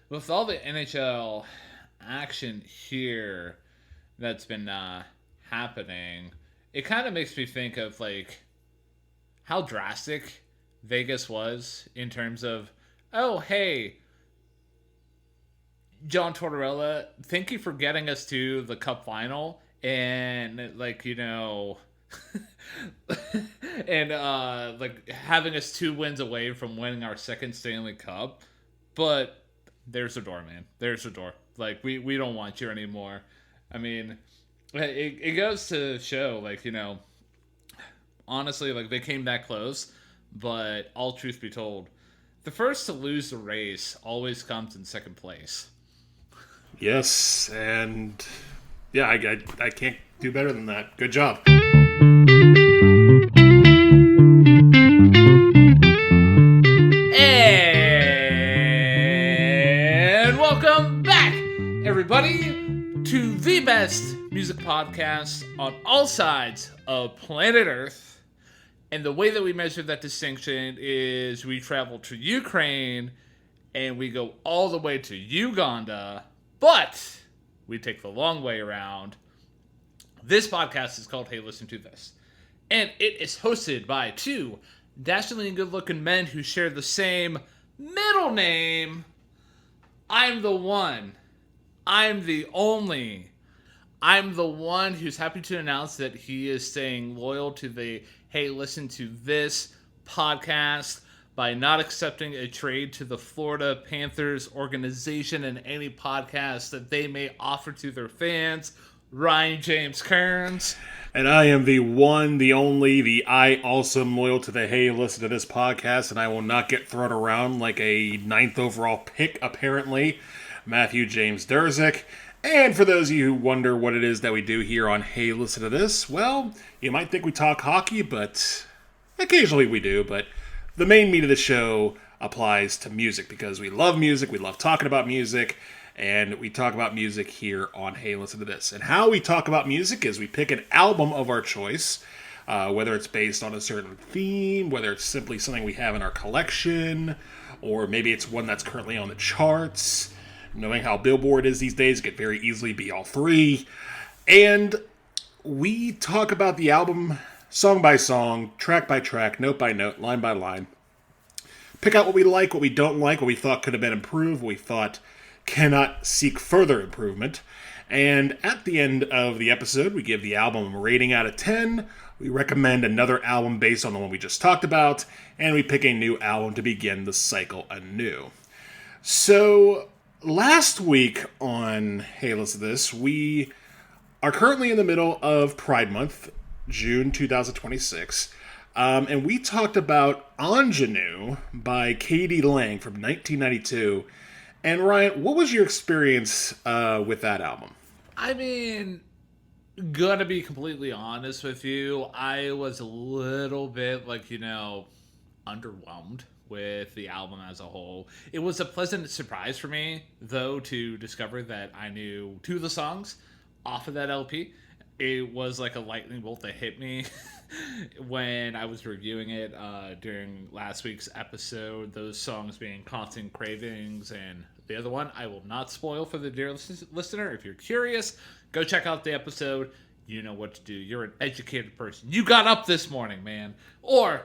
with all the NHL action here that's been happening, it kind of makes me think of like how drastic Vegas was in terms of, oh hey, John Tortorella, thank you for getting us to the Cup final, and like and like having us 2 wins away from winning our second Stanley Cup, but there's the door, man. There's the door. Like we don't want you anymore. I mean, it goes to show, like honestly, like they came that close, but all truth be told, the first to lose the race always comes in second place. Yes, and yeah, I can't do better than that. Good job. And welcome back, everybody, to the best music podcast on all sides of planet Earth. And the way that we measure that distinction is we travel to Ukraine and we go all the way to Uganda, but we take the long way around. This podcast is called Hey, Listen to This. And it is hosted by two dashingly good-looking men who share the same middle name. I'm the one. I'm the only. I'm the one who's happy to announce that he is staying loyal to the Hey, Listen to This podcast by not accepting a trade to the Florida Panthers organization and any podcast that they may offer to their fans. Ryan James Kearns. And I am the one, the only, the I also am loyal to the Hey, Listen to This podcast, and I will not get thrown around like a 9th overall pick, apparently, Matthew James Durzik. And for those of you who wonder what it is that we do here on Hey, Listen to This, well, you might think we talk hockey, but occasionally we do, but the main meat of the show applies to music because we love talking about music, and we talk about music here on Hey, Listen to This. And how we talk about music is we pick an album of our choice, whether it's based on a certain theme, whether it's simply something we have in our collection, or maybe it's one that's currently on the charts. Knowing how Billboard is these days, it could very easily be all three. And we talk about the album song by song, track by track, note by note, line by line. Pick out what we like, what we don't like, what we thought could have been improved, what we thought cannot seek further improvement. And at the end of the episode, we give the album a rating out of 10. We recommend another album based on the one we just talked about. And we pick a new album to begin the cycle anew. So last week on Hey, Listen to This, we are currently in the middle of Pride Month, June 2026. And we talked about Ingenue by K.D. Lang from 1992. And Ryan, what was your experience with that album? I mean, gonna be completely honest with you, I was a little bit underwhelmed with the album as a whole. It was a pleasant surprise for me, though, to discover that I knew two of the songs off of that LP. It was like a lightning bolt that hit me when I was reviewing it during last week's episode. Those songs being Constant Cravings and the other one I will not spoil for the dear listener. If you're curious, go check out the episode. You know what to do. You're an educated person. You got up this morning, man. Or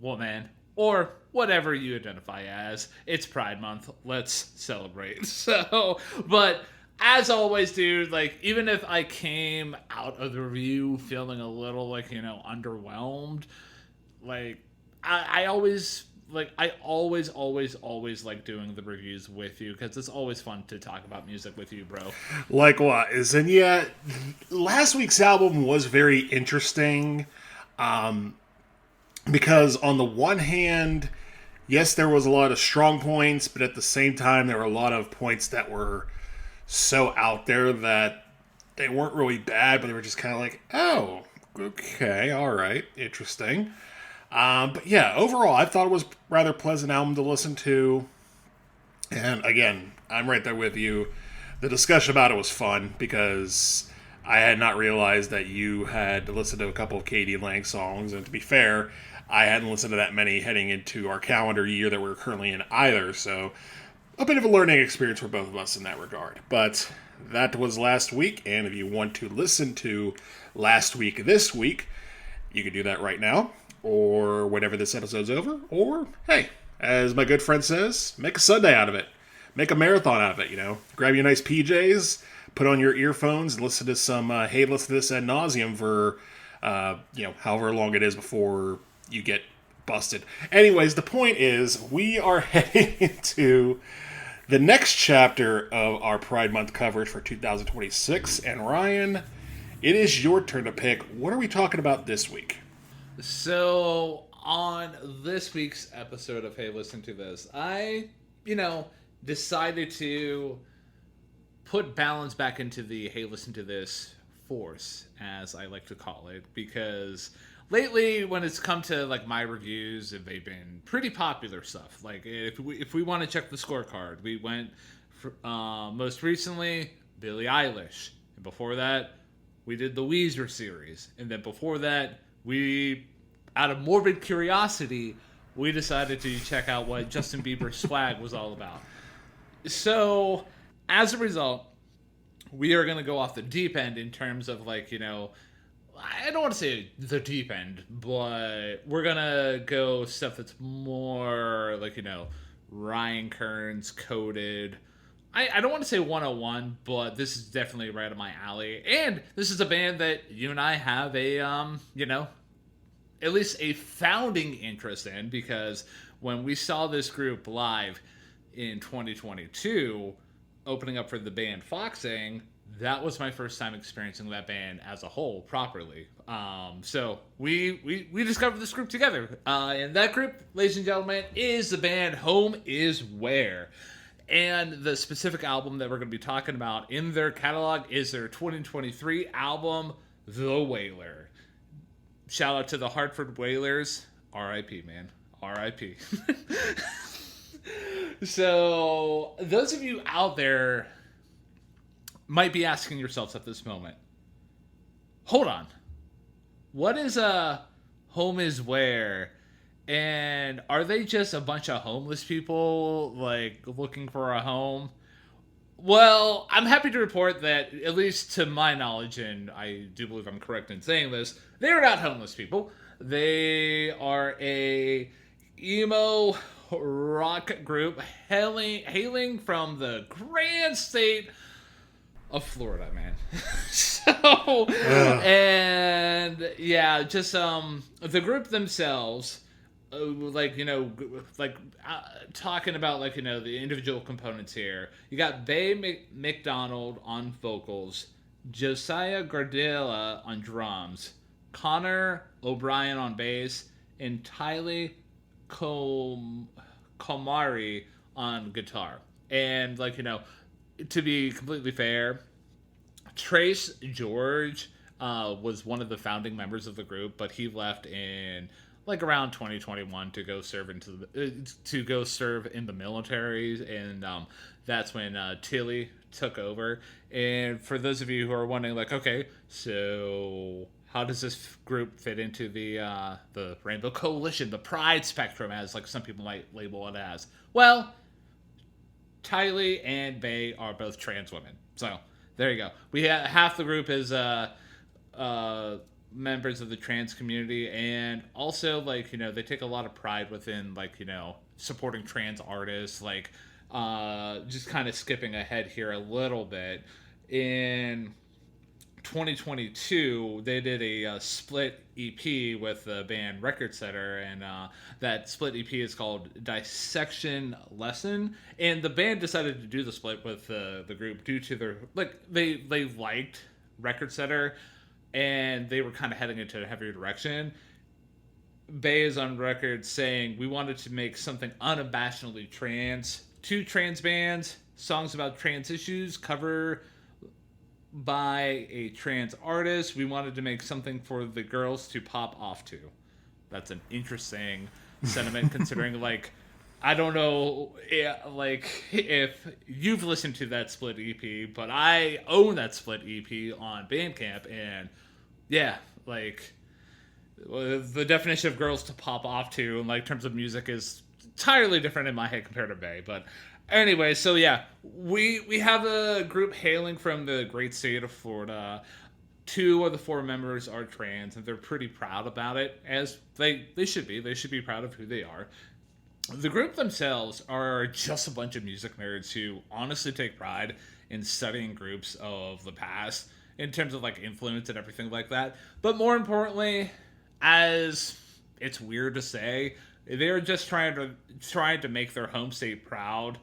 woman. Or whatever you identify as. It's Pride Month. Let's celebrate. But as always, dude, even if I came out of the review feeling a little, underwhelmed, I always like doing the reviews with you because it's always fun to talk about music with you, bro. Likewise. And yeah, last week's album was very interesting because on the one hand, yes, there was a lot of strong points, but at the same time, there were a lot of points that were so out there that they weren't really bad, but they were just kind of like, oh, okay, all right, interesting. But yeah, overall, I thought it was a rather pleasant album to listen to. And again, I'm right there with you. The discussion about it was fun because I had not realized that you had listened to a couple of K.D. Lang songs. And to be fair, I hadn't listened to that many heading into our calendar year that we're currently in either. So a bit of a learning experience for both of us in that regard. But that was last week, and if you want to listen to last week this week, you can do that right now, or whenever this episode's over, or, hey, as my good friend says, make a Sunday out of it. Make a marathon out of it, Grab your nice PJs, put on your earphones, and listen to some, hey, listen to this ad nauseum for, however long it is before you get busted. Anyways, the point is, we are heading into the next chapter of our Pride Month coverage for 2026, and Ryan, it is your turn to pick. What are we talking about this week? So, on this week's episode of Hey, Listen to This, I, decided to put balance back into the Hey, Listen to This force, as I like to call it, because lately, when it's come to my reviews, they've been pretty popular stuff. Like if we want to check the scorecard, we went for, most recently Billie Eilish, and before that we did the Weezer series, and then before that we, out of morbid curiosity, we decided to check out what Justin Bieber's swag was all about. So as a result, we are going to go off the deep end in terms of I don't want to say the deep end, but we're going to go stuff that's more Ryan Kearns coded. I don't want to say 101, but this is definitely right up my alley. And this is a band that you and I have a, at least a founding interest in, because when we saw this group live in 2022, opening up for the band Foxing, that was my first time experiencing that band as a whole properly. So we discovered this group together. And that group, ladies and gentlemen, is the band Home Is Where. And the specific album that we're going to be talking about in their catalog is their 2023 album, The Wailer. Shout out to the Hartford Whalers. R.I.P., man. R.I.P. So, those of you out there might be asking yourselves at this moment, hold on, what is a Home Is Where? And are they just a bunch of homeless people looking for a home? Well, I'm happy to report that, at least to my knowledge, and I do believe I'm correct in saying this, they are not homeless people. They are a emo rock group hailing from the grand state of Florida, man. And yeah, just the group themselves, talking about the individual components here. You got Bay McDonald on vocals, Josiah Gardella on drums, Connor O'Brien on bass, and Tylee Komari on guitar. And to be completely fair, Trace George was one of the founding members of the group, but he left in around 2021 to go serve in the military, and that's when Tilly took over. And for those of you who are wondering, okay, so how does this group fit into the Rainbow Coalition, the Pride spectrum, as some people might label it as? Well, Tylee and Bay are both trans women, so there you go. We have half the group is members of the trans community, and also they take a lot of pride within supporting trans artists. Just kind of skipping ahead here a little bit, in 2022 they did a split EP with the band Record Setter, and that split EP is called Dissection Lesson, and the band decided to do the split with the group due to their they liked Record Setter, and they were kind of heading into a heavier direction. Bay is on record saying, we wanted to make something unabashedly trans. 2 trans bands, songs about trans issues, cover by a trans artist. We wanted to make something for the girls to pop off to. That's an interesting sentiment, considering I don't know if you've listened to that split EP, but I own that split EP on Bandcamp, and yeah, the definition of girls to pop off to in terms of music is entirely different in my head compared to Bay. But Anyway, so yeah, we have a group hailing from the great state of Florida. Two of the four members are trans, and they're pretty proud about it, as they should be. They should be proud of who they are. The group themselves are just a bunch of music nerds who honestly take pride in studying groups of the past in terms of like influence and everything like that. But more importantly, as it's weird to say, they're just trying to make their home state proud,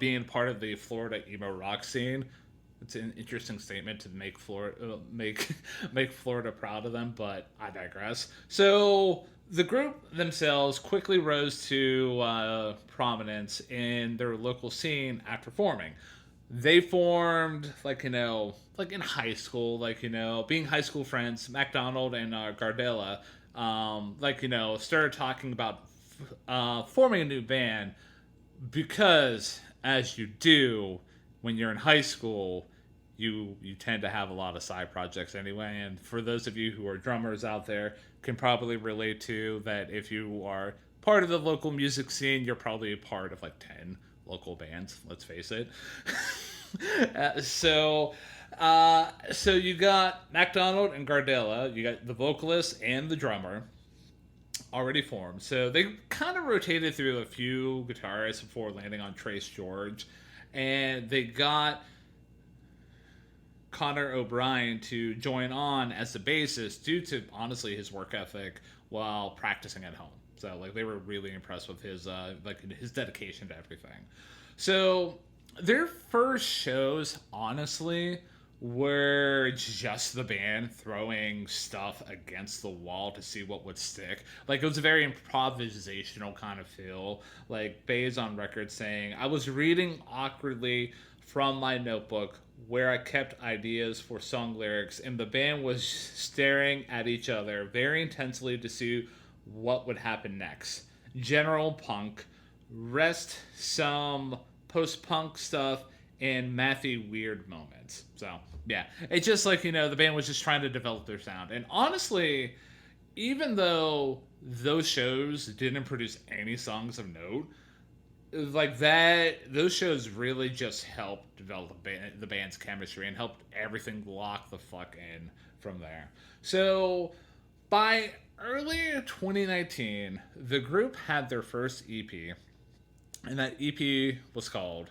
being part of the Florida emo rock scene. It's an interesting statement to make Florida make Florida proud of them, but I digress. So the group themselves quickly rose to prominence in their local scene after forming. They formed like in high school, being high school friends. MacDonald and Gardella, started talking about forming a new band because, as you do when you're in high school, you tend to have a lot of side projects anyway. And for those of you who are drummers out there, can probably relate to that. If you are part of the local music scene, you're probably a part of like 10 local bands. Let's face it. So you got MacDonald and Gardella. You got the vocalist and the drummer already formed. So they kind of rotated through a few guitarists before landing on Trace George, and they got Connor O'Brien to join on as the bassist due to honestly his work ethic while practicing at home. So like they were really impressed with his his dedication to everything. So their first shows honestly were just the band throwing stuff against the wall to see what would stick. Like it was a very improvisational kind of feel. Like Bay's on record saying, "I was reading awkwardly from my notebook where I kept ideas for song lyrics, and the band was staring at each other very intensely to see what would happen next. General punk, rest some post-punk stuff, and mathy weird moments." So yeah, it's just like, the band was just trying to develop their sound. And honestly, even though those shows didn't produce any songs of note, like that, those shows really just helped develop the band's chemistry and helped everything lock the fuck in from there. So by early 2019, the group had their first EP, and that EP is called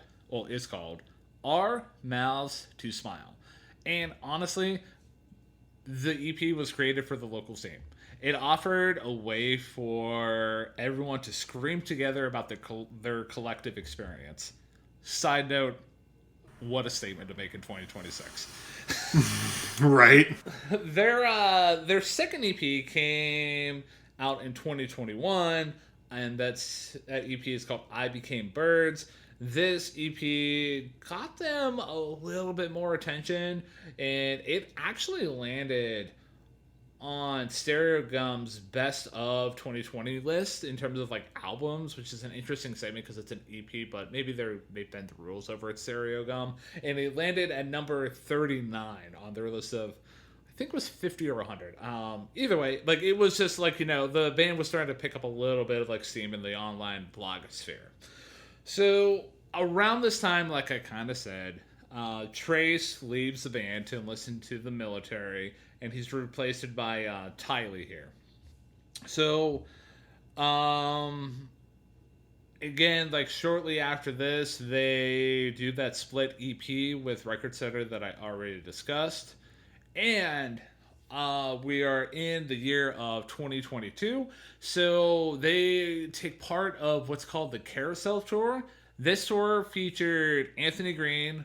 Our Mouths to Smile. And honestly, the EP was created for the local scene. It offered a way for everyone to scream together about their collective experience. Side note, what a statement to make in 2026. Right. Their second EP came out in 2021, and that EP is called I Became Birds. This EP got them a little bit more attention, and it actually landed on Stereo Gum's best of 2020 list in terms of like albums, which is an interesting segment because it's an EP, but maybe they bent the rules over at Stereo Gum, and it landed at number 39 on their list of, I think it was 50 or 100. Either way, like it was just like, the band was starting to pick up a little bit of like steam in the online blogosphere. So around this time, like I kind of said, Trace leaves the band to enlist into the military, and he's replaced by Tylee here. So, again, like shortly after this, they do that split EP with Record Center that I already discussed, and we are in the year of 2022. So they take part of what's called the Carousel Tour. This tour featured Anthony Green,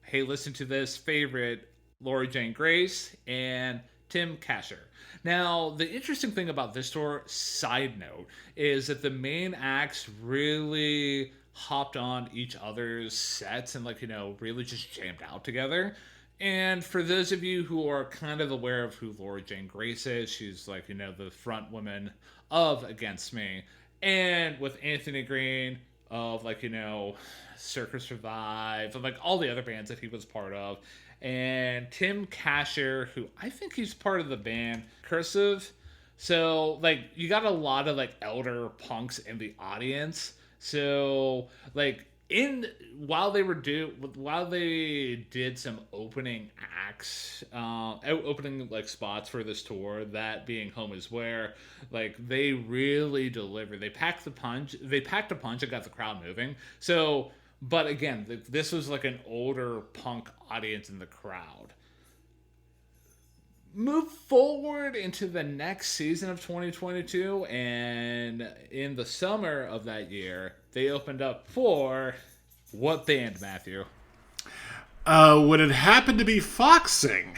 hey, listen to this, favorite, Laura Jane Grace, and Tim Kasher. Now, the interesting thing about this tour, side note, is that the main acts really hopped on each other's sets and, really just jammed out together. And for those of you who are kind of aware of who Laura Jane Grace is, she's the front woman of Against Me. And with Anthony Green of Circus Survive, and all the other bands that he was part of. And Tim Kasher, who I think he's part of the band Cursive. So you got a lot of elder punks in the audience. So like in while they did some opening acts, opening like spots for this tour, that being Home Is Where, like they really delivered. They packed the punch. They packed a punch and got the crowd moving. So, but again, this was like an older punk audience in the crowd. Move forward into the next season of 2022, and in the summer of that year they opened up for what band, Matthew? Would it happen to be Foxing?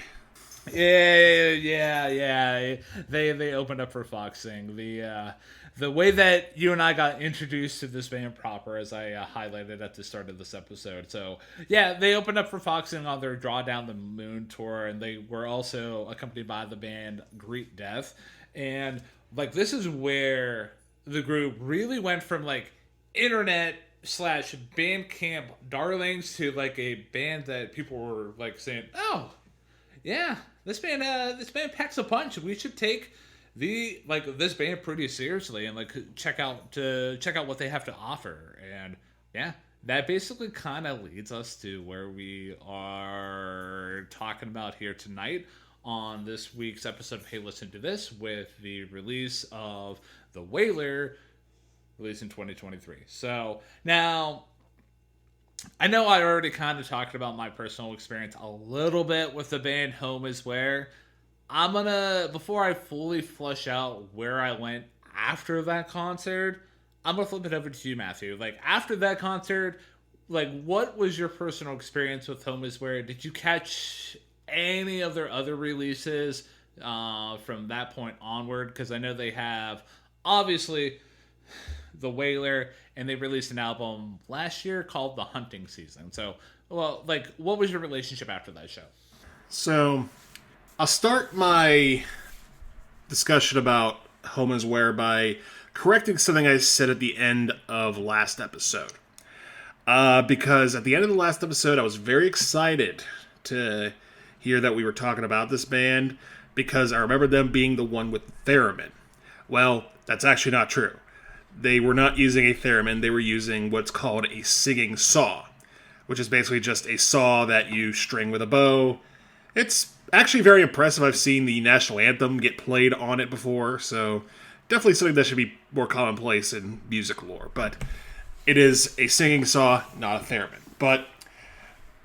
Yeah. They opened up for Foxing. The way that you and I got introduced to this band proper, as I highlighted at the start of this episode. So yeah, they opened up for Foxing on their Draw Down the Moon tour, and they were also accompanied by the band Greet Death. And like this is where the group really went from like internet slash Bandcamp darlings to like a band that people were like saying, "Oh, yeah, this band packs a punch. We should take this band pretty seriously and like check out what they have to offer." And yeah, that basically kind of leads us to where we are talking about here tonight on this week's episode of Hey Listen to This, with the release of The Wailer, released in 2023. So now, I know I already kind of talked about my personal experience a little bit with the band Home Is Where. I'm gonna, before I fully flush out where I went after that concert, I'm gonna flip it over to you, Matthew. Like, after that concert, like, what was your personal experience with Home Is Where? Did you catch any of their other releases from that point onward? Because I know they have, obviously, The Wailer, and they released an album last year called The Hunting Season. So, well, like, what was your relationship after that show? So, I'll start my discussion about Home Is Where by correcting something I said at the end of last episode. Because at the end of the last episode, I was very excited to hear that we were talking about this band, because I remember them being the one with the theremin. Well, that's actually not true. They were not using a theremin, they were using what's called a singing saw, which is basically just a saw that you string with a bow. It's actually very impressive. I've seen the national anthem get played on it before, so definitely something that should be more commonplace in music lore. But it is a singing saw, not a theremin. But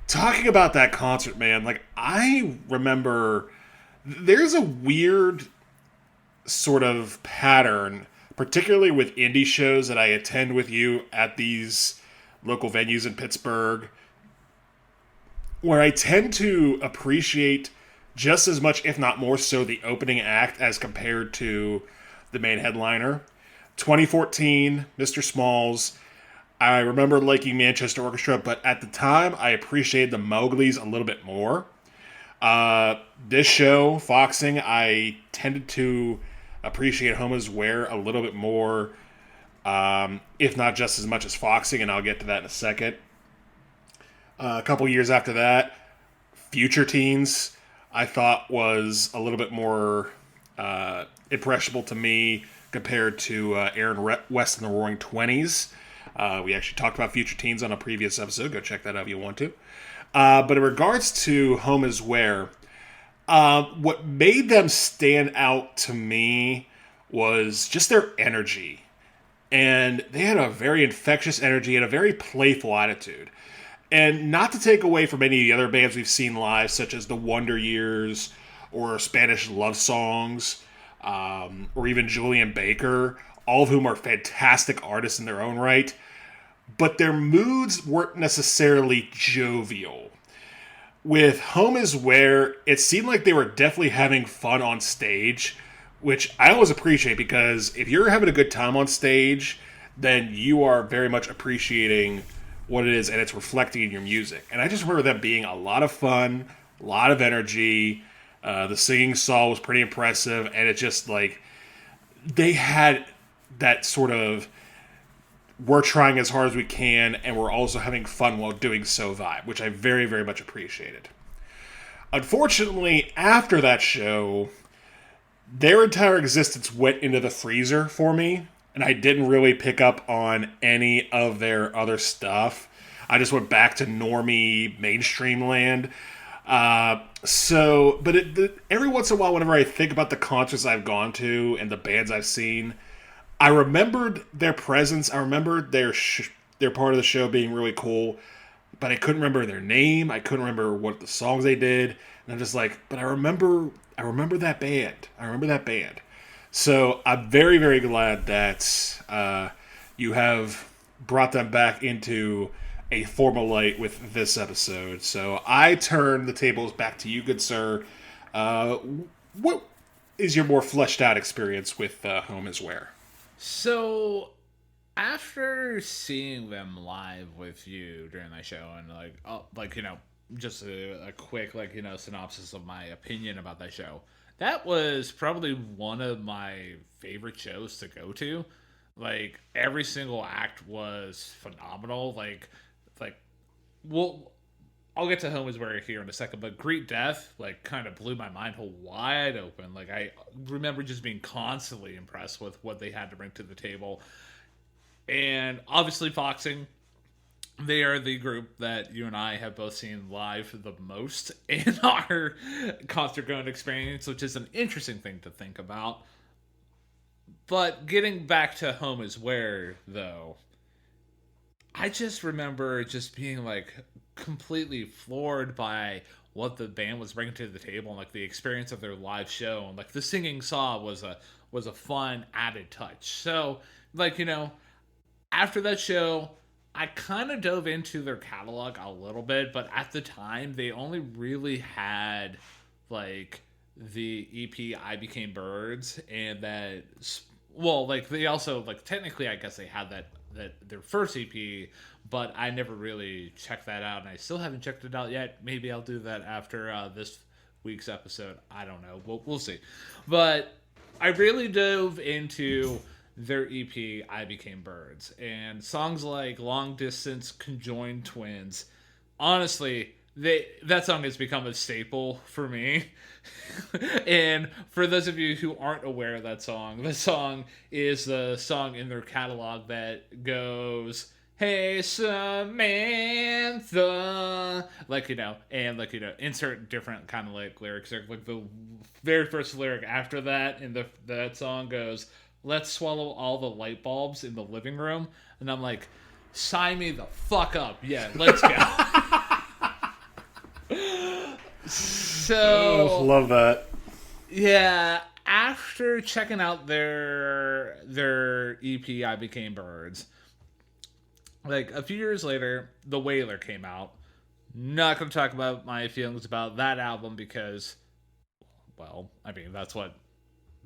talking about that concert, man, like, I remember there's a weird sort of pattern, particularly with indie shows that I attend with you at these local venues in Pittsburgh, where I tend to appreciate just as much, if not more so, the opening act as compared to the main headliner. 2014, Mr. Smalls. I remember liking Manchester Orchestra, but at the time, I appreciated the Mowgli's a little bit more. This show, Foxing, I tended to appreciate Home Is Where a little bit more, if not just as much as Foxing, and I'll get to that in a second. A couple years after that, Future Teens, I thought was a little bit more impressionable to me compared to Aaron West and the Roaring Twenties. We actually talked about Future Teens on a previous episode. Go check that out if you want to. But in regards to Home Is Where, what made them stand out to me was just their energy. And they had a very infectious energy and a very playful attitude. And not to take away from any of the other bands we've seen live, such as the Wonder Years or Spanish Love Songs, or even Julian Baker, all of whom are fantastic artists in their own right. But their moods weren't necessarily jovial. With Home Is Where, it seemed like they were definitely having fun on stage, which I always appreciate, because if you're having a good time on stage, then you are very much appreciating what it is, and it's reflecting in your music. And I just remember them being a lot of fun, a lot of energy. The singing saw was pretty impressive, and it's just like they had that sort of we're trying as hard as we can, and we're also having fun while doing so vibe, which I very, very much appreciated. Unfortunately, after that show, their entire existence went into the freezer for me. and I didn't really pick up on any of their other stuff. I just went back to normie mainstream land. But every once in a while, whenever I think about the concerts I've gone to and the bands I've seen, I remembered their presence. I remembered their part of the show being really cool, but I couldn't remember their name. I couldn't remember what the songs they did, and I'm just like, but I remember that band. I remember that band. So I'm very, very glad that you have brought them back into a formal light with this episode. So I turn the tables back to you, good sir. What is your more fleshed out experience with Home Is Where? So, after seeing them live with you during that show, and just a quick synopsis of my opinion about that show, that was probably one of my favorite shows to go to. Like, every single act was phenomenal. Well, I'll get to Home Is Where here in a second, but Greet Death, kind of blew my mind wide open. Like, I remember just being constantly impressed with what they had to bring to the table. And obviously, Foxing, they are the group that you and I have both seen live the most in our concert going experience, which is an interesting thing to think about. But getting back to Home Is Where, though, I just remember just being completely floored by what the band was bringing to the table, and the experience of their live show, and the singing saw was a fun added touch. So after that show, I kind of dove into their catalog a little bit, but at the time they only really had the EP I Became Birds, and that they also technically I guess they had that their first EP, but I never really checked that out, and I still haven't checked it out yet. Maybe I'll do that after this week's episode. I don't know. We'll see. But I really dove into their EP, I Became Birds, and songs like Long Distance, Conjoined Twins. Honestly, that song has become a staple for me. And for those of you who aren't aware of that song, the song is the song in their catalog that goes, "Hey Samantha," insert different kind of lyrics. Like the very first lyric after that in that song goes, "Let's swallow all the light bulbs in the living room," and I'm like, sign me the fuck up. Yeah, let's go. So love that. Yeah, after checking out their EP, I Became Birds, a few years later, The Wailer came out. Not going to talk about my feelings about that album because, that's what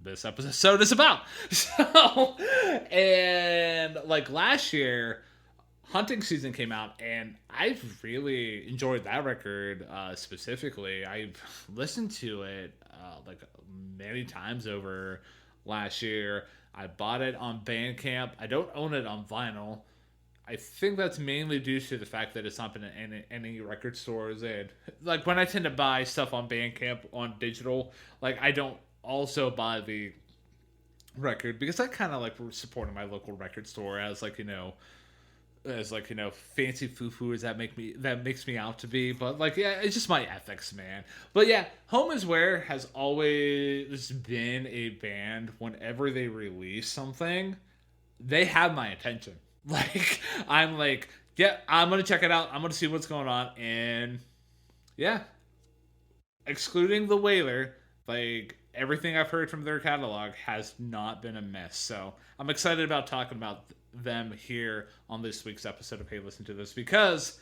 this episode is about. So, and last year, Hunting Season came out, and I've really enjoyed that record specifically. I've listened to it many times over last year. I bought it on Bandcamp. I don't own it on vinyl. I think that's mainly due to the fact that it's not been in any record stores. And when I tend to buy stuff on Bandcamp on digital, I don't also buy the record because I kind of supporting my local record store as fancy foo-foo as that makes me out to be, but it's just my ethics, man. But yeah, Home Is Where has always been a band. Whenever they release something, they have my attention. I'm yeah, I'm gonna check it out. I'm gonna see what's going on, and yeah, excluding The Wailer, everything I've heard from their catalog has not been a miss. So I'm excited about talking about them here on this week's episode of Hey Listen to This, because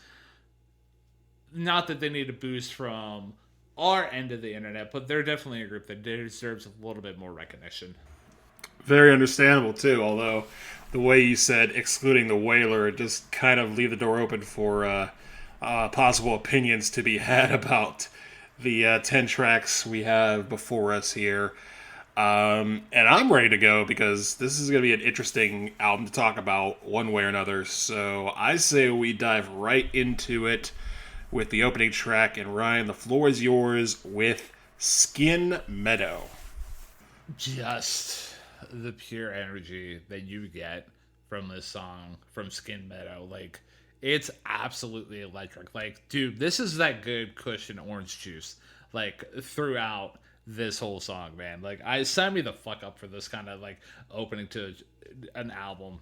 not that they need a boost from our end of the internet, but they're definitely a group that deserves a little bit more recognition. Very understandable too, although the way you said excluding The Wailer just kind of leave the door open for possible opinions to be had about the 10 tracks we have before us here. And I'm ready to go because this is going to be an interesting album to talk about one way or another. So I say we dive right into it with the opening track. And Ryan, the floor is yours with Skin Meadow. Just the pure energy that you get from this song from Skin Meadow. Like, it's absolutely electric. Like, dude, this is that good cushion orange juice, like, throughout this whole song, man. Like, I sign me the fuck up for this kind of, like, opening to an album.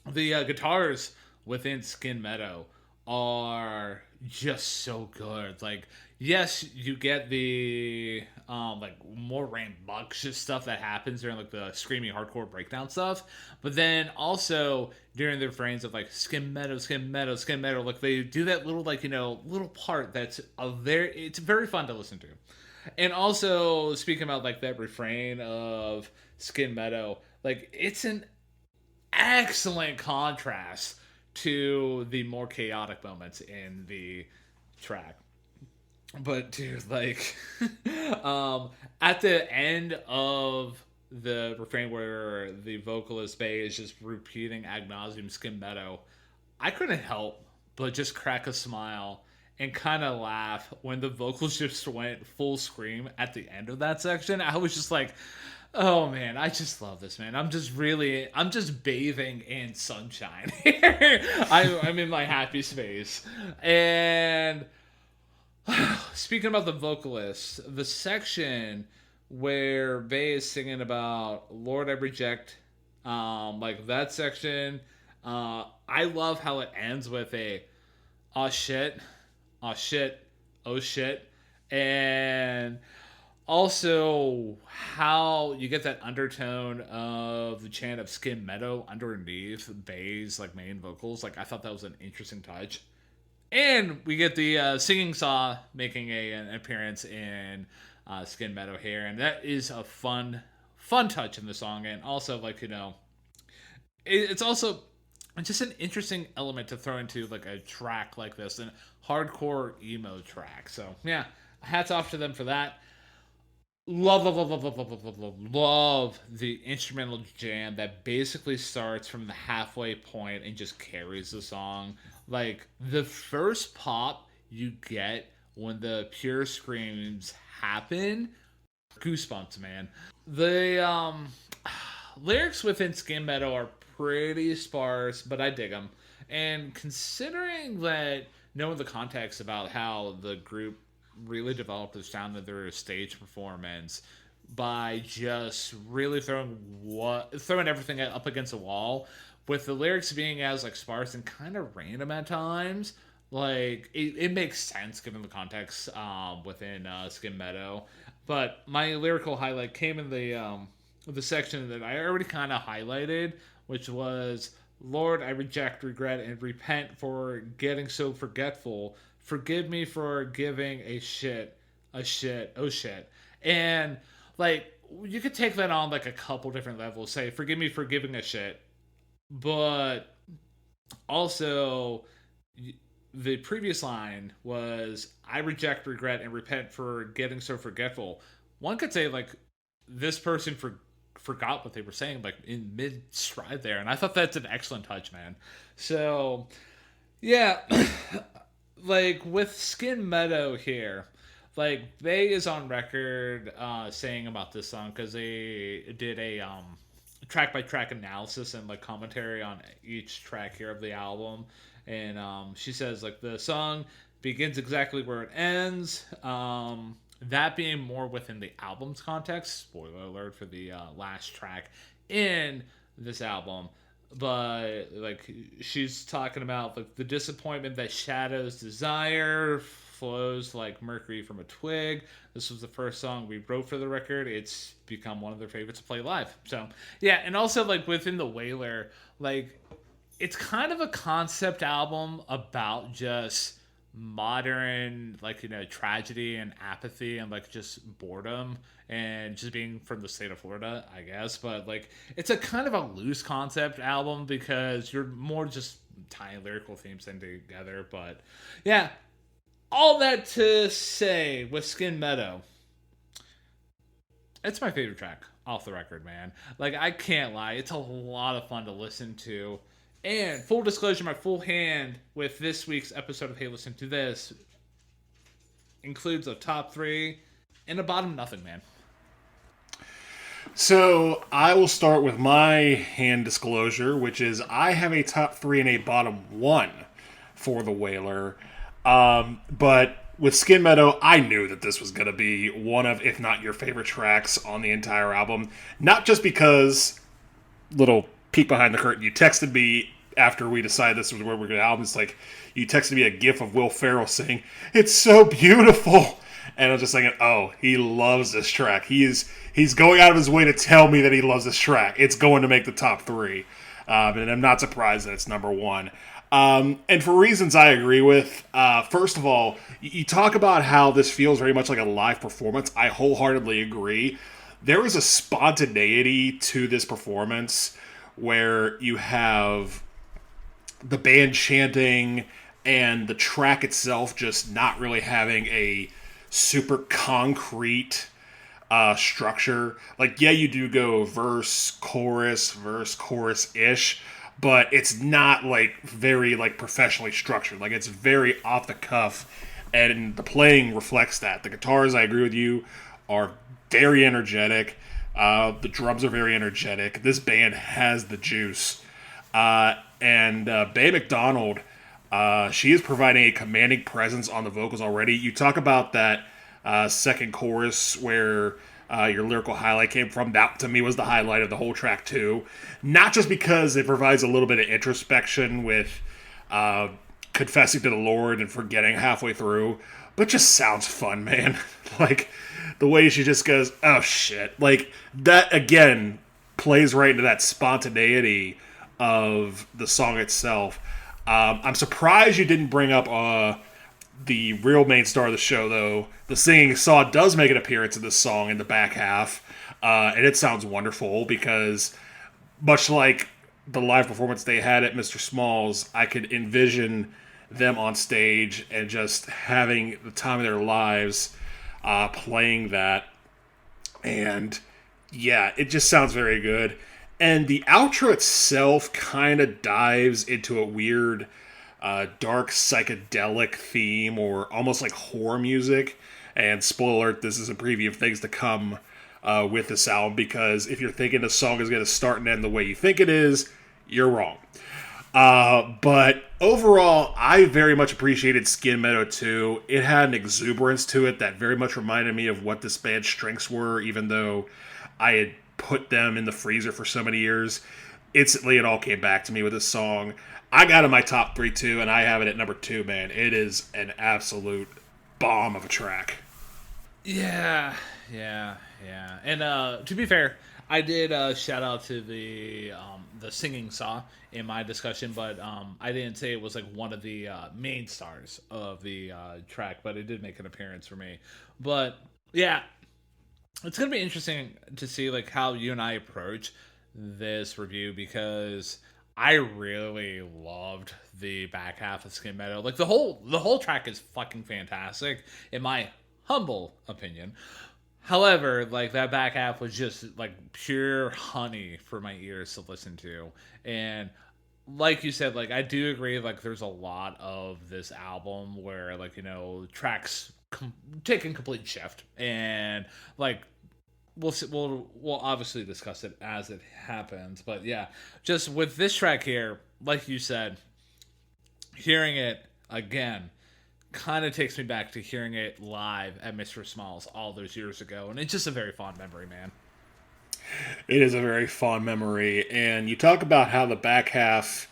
The guitars within Skin Meadow are just so good. Like, yes, you get the like more rambunctious stuff that happens during like the screaming hardcore breakdown stuff, but then also during the refrains of like Skin Meadow, Skin Meadow, Skin Meadow, like they do that little like little part that's a very it's very fun to listen to. And also speaking about like that refrain of Skin Meadow, like it's an excellent contrast to the more chaotic moments in the track. But dude, like, at the end of the refrain where the vocalist Bay is just repeating ad nauseum Skin Meadow, I couldn't help but just crack a smile and kind of laugh when the vocals just went full scream at the end of that section. I was just like, oh man, I just love this, man. I'm just bathing in sunshine here. I'm in my happy space. And speaking about the vocalist, the section where Bay is singing about Lord I Reject, like that section, I love how it ends with a oh shit, oh shit, oh shit. And also, how you get that undertone of the chant of Skin Meadow underneath Bay's like main vocals, like I thought that was an interesting touch. And we get the singing saw making an appearance in Skin Meadow here, and that is a fun touch in the song. And also, like it's also just an interesting element to throw into like a track like this, and hardcore emo track. So yeah, hats off to them for that. Love the instrumental jam that basically starts from the halfway point and just carries the song. Like the first pop you get when the pure screams happen, goosebumps, man. The lyrics within Skin Meadow are pretty sparse, but I dig them. And considering that knowing the context about how the group really developed the sound of their stage performance by just really throwing everything up against the wall, with the lyrics being as like sparse and kind of random at times. Like it makes sense given the context within Skin Meadow. But my lyrical highlight came in the section that I already kind of highlighted, which was Lord, I reject, regret, and repent for getting so forgetful. Forgive me for giving a shit, oh shit. And like you could take that on like a couple different levels. Say, forgive me for giving a shit, but also the previous line was I reject, regret, and repent for getting so forgetful. One could say like this person forgot what they were saying like in mid stride there, and I thought that's an excellent touch, man. So yeah. Like with Skin Meadow here, like Bay is on record saying about this song because they did a track by track analysis and like commentary on each track here of the album, and she says like the song begins exactly where it ends. That being more within the album's context. Spoiler alert for the last track in this album. But like she's talking about like the disappointment that shadows desire flows like mercury from a twig. This was the first song we wrote for the record. It's become one of their favorites to play live. So yeah, and also like within the Wailer, like it's kind of a concept album about just modern like tragedy and apathy and like just boredom and just being from the state of Florida, I guess. But like it's a kind of a loose concept album because you're more just tying lyrical themes in together. But yeah, all that to say with Skin Meadow, it's my favorite track off the record, man. Like I can't lie, it's a lot of fun to listen to. And full disclosure, my full hand with this week's episode of Hey Listen to This includes a top 3 and a bottom nothing, man. So I will start with my hand disclosure, which is I have a top three and a bottom one for the Whaler. But with Skin Meadow, I knew that this was going to be one of, if not your favorite tracks on the entire album. Not just because, little peek behind the curtain, you texted me after we decided this was where we're going to album. It's like, you texted me a gif of Will Ferrell saying, "It's so beautiful." And I was just thinking, oh, he loves this track. He's going out of his way to tell me that he loves this track. It's going to make the top three. And I'm not surprised that it's number one. And for reasons I agree with, first of all, you talk about how this feels very much like a live performance. I wholeheartedly agree. There is a spontaneity to this performance where you have the band chanting and the track itself just not really having a super concrete structure. Like, yeah, you do go verse, chorus ish, but it's not like very like professionally structured. Like, it's very off the cuff, and the playing reflects that. The guitars, I agree with you, are very energetic. The drums are very energetic. This band has the juice. And Bay McDonald, she is providing a commanding presence on the vocals already. You talk about that second chorus where your lyrical highlight came from. That, to me, was the highlight of the whole track, too. Not just because it provides a little bit of introspection with confessing to the Lord and forgetting halfway through, but just sounds fun, man. Like, the way she just goes, oh, shit. Like, that, again, plays right into that spontaneity of the song itself. I'm surprised you didn't bring up the real main star of the show, though. The singing Saw does make an appearance in this song in the back half, and it sounds wonderful because, much like the live performance they had at Mr. Small's, I could envision them on stage and just having the time of their lives playing that. And yeah, it just sounds very good. And the outro itself kind of dives into a weird, dark psychedelic theme, or almost like horror music. And spoiler alert, this is a preview of things to come with this album, because if you're thinking the song is going to start and end the way you think it is, you're wrong. But overall, I very much appreciated Skin Meadow 2. It had an exuberance to it that very much reminded me of what this band's strengths were, even though I had put them in the freezer for so many years. Instantly, it all came back to me with this song. I got in my top three, too, and I have it at number 2, man. It is an absolute bomb of a track. Yeah. And to be fair, I did shout out to the singing Saw in my discussion, but I didn't say it was like one of the main stars of the track, but it did make an appearance for me. But yeah, it's gonna be interesting to see like how you and I approach this review, because I really loved the back half of Skin Meadow. Like the whole track is fucking fantastic in my humble opinion. However, like that back half was just like pure honey for my ears to listen to. And like you said, like I do agree, like there's a lot of this album where like, you know, tracks taking complete shift, and like we'll obviously discuss it as it happens. But yeah, just with this track here, like you said, hearing it again kind of takes me back to hearing it live at Mr. Smalls all those years ago, and it's just a very fond memory, man. It is a very fond memory, and you talk about how the back half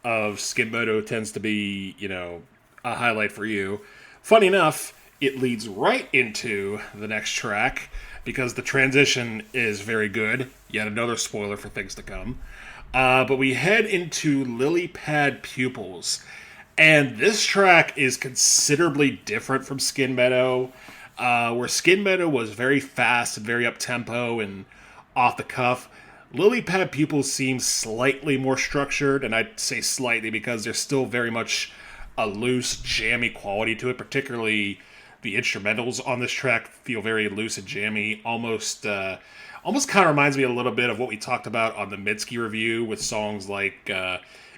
of Skin Meadow tends to be, you know, a highlight for you. Funny enough, it leads right into the next track, because the transition is very good. Yet another spoiler for things to come. But we head into Lily Pad Pupils. And this track is considerably different from Skin Meadow, where Skin Meadow was very fast and very up-tempo and off the cuff. Lily Pad Pupils seems slightly more structured, and I'd say slightly because there's still very much a loose, jammy quality to it. Particularly the instrumentals on this track feel very loose and jammy, almost kind of reminds me a little bit of what we talked about on the Midsky review with songs like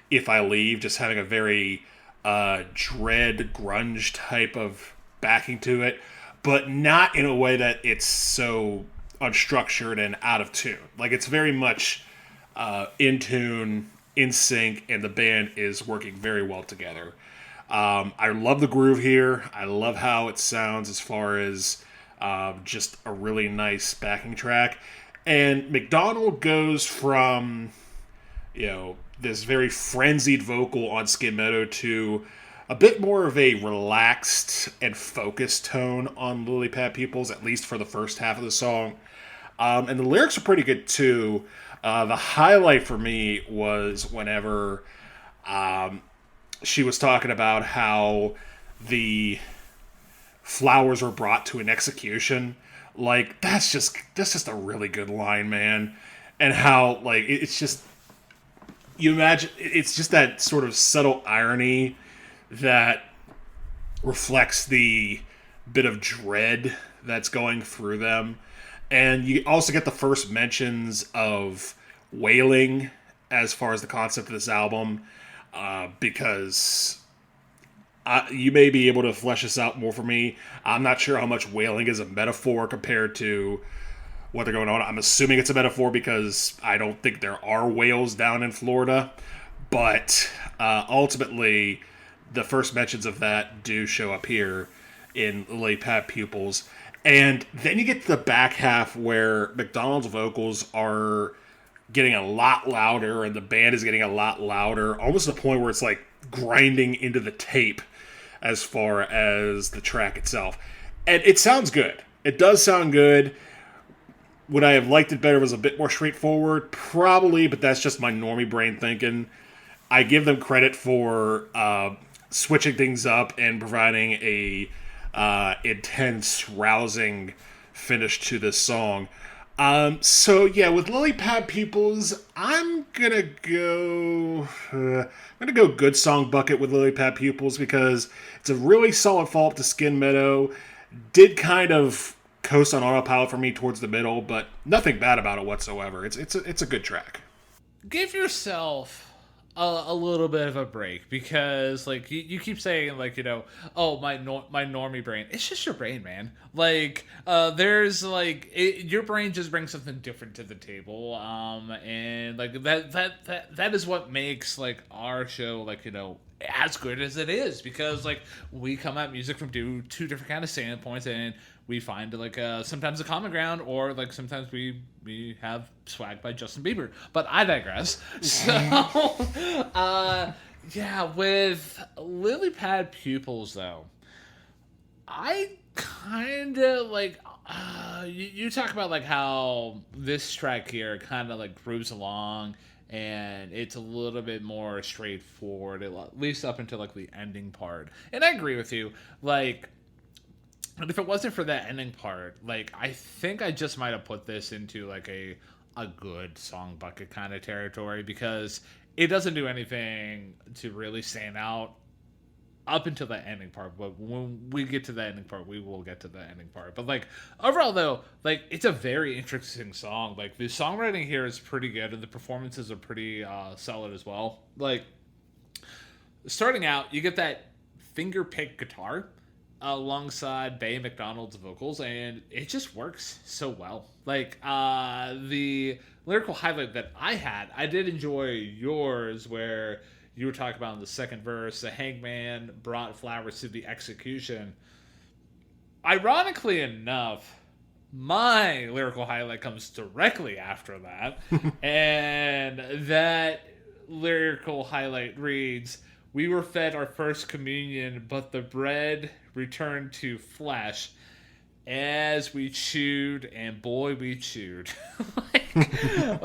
If I Leave, just having a very dread grunge type of backing to it, but not in a way that it's so unstructured and out of tune. Like, it's very much in tune, in sync, and the band is working very well together. I love the groove here. I love how it sounds as far as just a really nice backing track. And McDonald goes from, this very frenzied vocal on Skin Meadow to a bit more of a relaxed and focused tone on Lily Pad Pupils, at least for the first half of the song. And the lyrics are pretty good too. The highlight for me was whenever she was talking about how the flowers were brought to an execution. Like, that's just a really good line, man. And how, like, it's just, you imagine, it's just that sort of subtle irony that reflects the bit of dread that's going through them. And you also get the first mentions of wailing as far as the concept of this album, because you may be able to flesh this out more for me. I'm not sure how much wailing is a metaphor compared to what they're going on. I'm assuming it's a metaphor because I don't think there are whales down in Florida. But ultimately, the first mentions of that do show up here in Lily Pad Pupils. And then you get to the back half where McDonald's vocals are getting a lot louder and the band is getting a lot louder, almost to the point where it's like grinding into the tape as far as the track itself. And it sounds good. It does sound good. Would I have liked it better if it was a bit more straightforward? Probably, but that's just my normie brain thinking. I give them credit for switching things up and providing a intense, rousing finish to this song. So yeah, with Lily Pad Pupils, I'm gonna go good song bucket with Lily Pad Pupils because it's a really solid follow-up to Skin Meadow. Did kind of coast on autopilot for me towards the middle, but nothing bad about it whatsoever. It's a good track. Give yourself a little bit of a break, because like you keep saying, like, oh, my normie brain. It's just your brain, man. Like there's like your brain just brings something different to the table, and like that is what makes like our show, like, as good as it is, because like we come at music from two different kind of standpoints, and we find like sometimes a common ground, or like sometimes we have swag by Justin Bieber. But I digress. So yeah, with Lily Pad Pupils though, I kind of like you talk about like how this track here kind of like grooves along, and it's a little bit more straightforward, at least up until like the ending part. And I agree with you. Like, and if it wasn't for that ending part, like, I think I just might have put this into like a good song bucket kind of territory, because it doesn't do anything to really stand out up until the ending part. But when we get to the ending part, we will get to the ending part. But like overall though, like, it's a very interesting song. Like, the songwriting here is pretty good, and the performances are pretty solid as well. Like, starting out, you get that finger pick guitar alongside Bay McDonald's vocals, and it just works so well. Like, the lyrical highlight that I did enjoy yours, where you were talking about in the second verse, the hangman brought flowers to the execution. Ironically enough, my lyrical highlight comes directly after that. And that lyrical highlight reads, "We were fed our first communion, but the bread returned to flesh as we chewed, and boy, we chewed."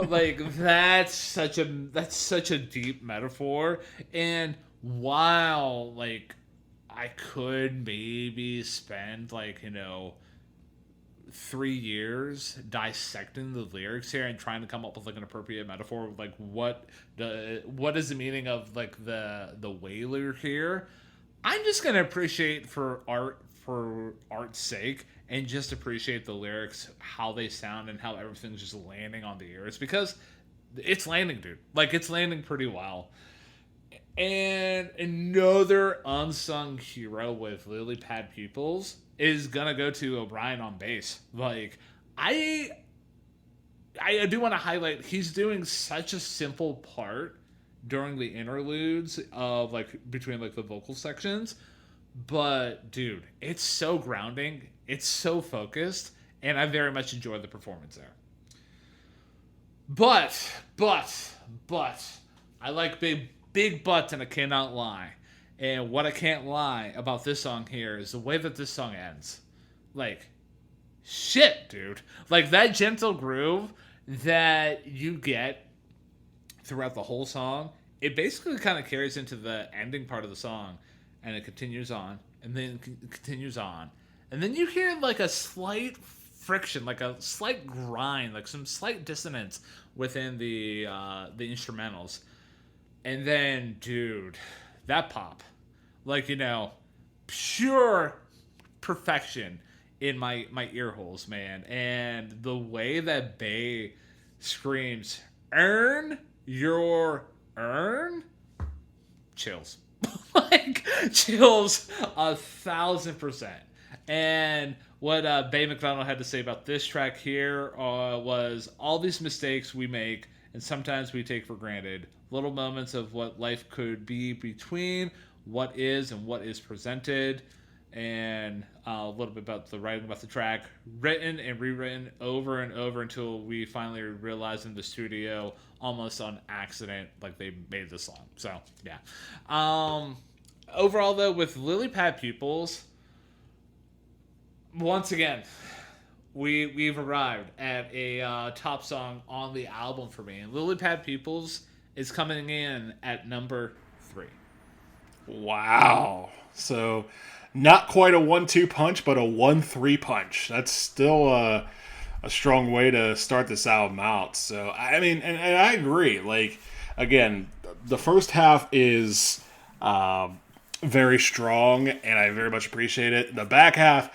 like that's such a deep metaphor. And while like I could maybe spend like 3 years dissecting the lyrics here and trying to come up with like an appropriate metaphor, like what is the meaning of like the whaler here, I'm just gonna appreciate for art's sake, and just appreciate the lyrics, how they sound, and how everything's just landing on the ears, because it's landing, dude. Like, it's landing pretty well. And another unsung hero with Lily Pad Pupils is gonna go to O'Brien on bass. Like, I I do want to highlight he's doing such a simple part during the interludes of like between like the vocal sections, but dude, it's so grounding, it's so focused, and I very much enjoy the performance there. But I like big butts, and I cannot lie. And what I can't lie about this song here is the way that this song ends. Like, shit, dude. Like, that gentle groove that you get throughout the whole song, it basically kind of carries into the ending part of the song. And it continues on, and then continues on. And then you hear, like, a slight friction, like a slight grind, like some slight dissonance within the instrumentals. And then, dude, that pop. Like, pure perfection in my ear holes, man. And the way that Bay screams, "Earn your earn," chills. Like, chills 1,000%. And what Bay McDonald had to say about this track here was, all these mistakes we make and sometimes we take for granted, little moments of what life could be between what is and what is presented. And a little bit about the writing about the track, written and rewritten over and over until we finally realized in the studio, almost on accident, like they made the song. So yeah. Overall though, with Lily Pad Pupils, once again, we've arrived at a top song on the album for me, and Lily Pad Pupils is coming in at number 3. Wow. So, not quite a 1-2 punch, but a 1-3 punch. That's still a strong way to start this album out. So, I mean, and I agree. Like, again, the first half is very strong, and I very much appreciate it. The back half,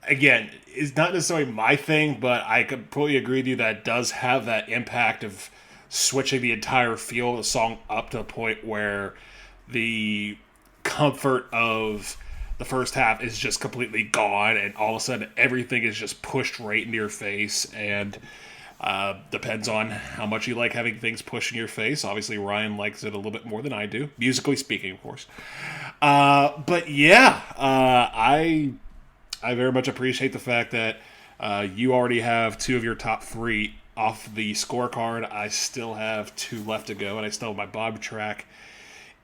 again, is not necessarily my thing, but I completely agree with you that it does have that impact of switching the entire feel of the song up to a point where the comfort of the first half is just completely gone, and all of a sudden everything is just pushed right into your face. And depends on how much you like having things pushed in your face. Obviously, Ryan likes it a little bit more than I do, musically speaking, of course. But yeah, I very much appreciate the fact that you already have 2 of your top 3 off the scorecard. I still have 2 left to go, and I still have my Bob track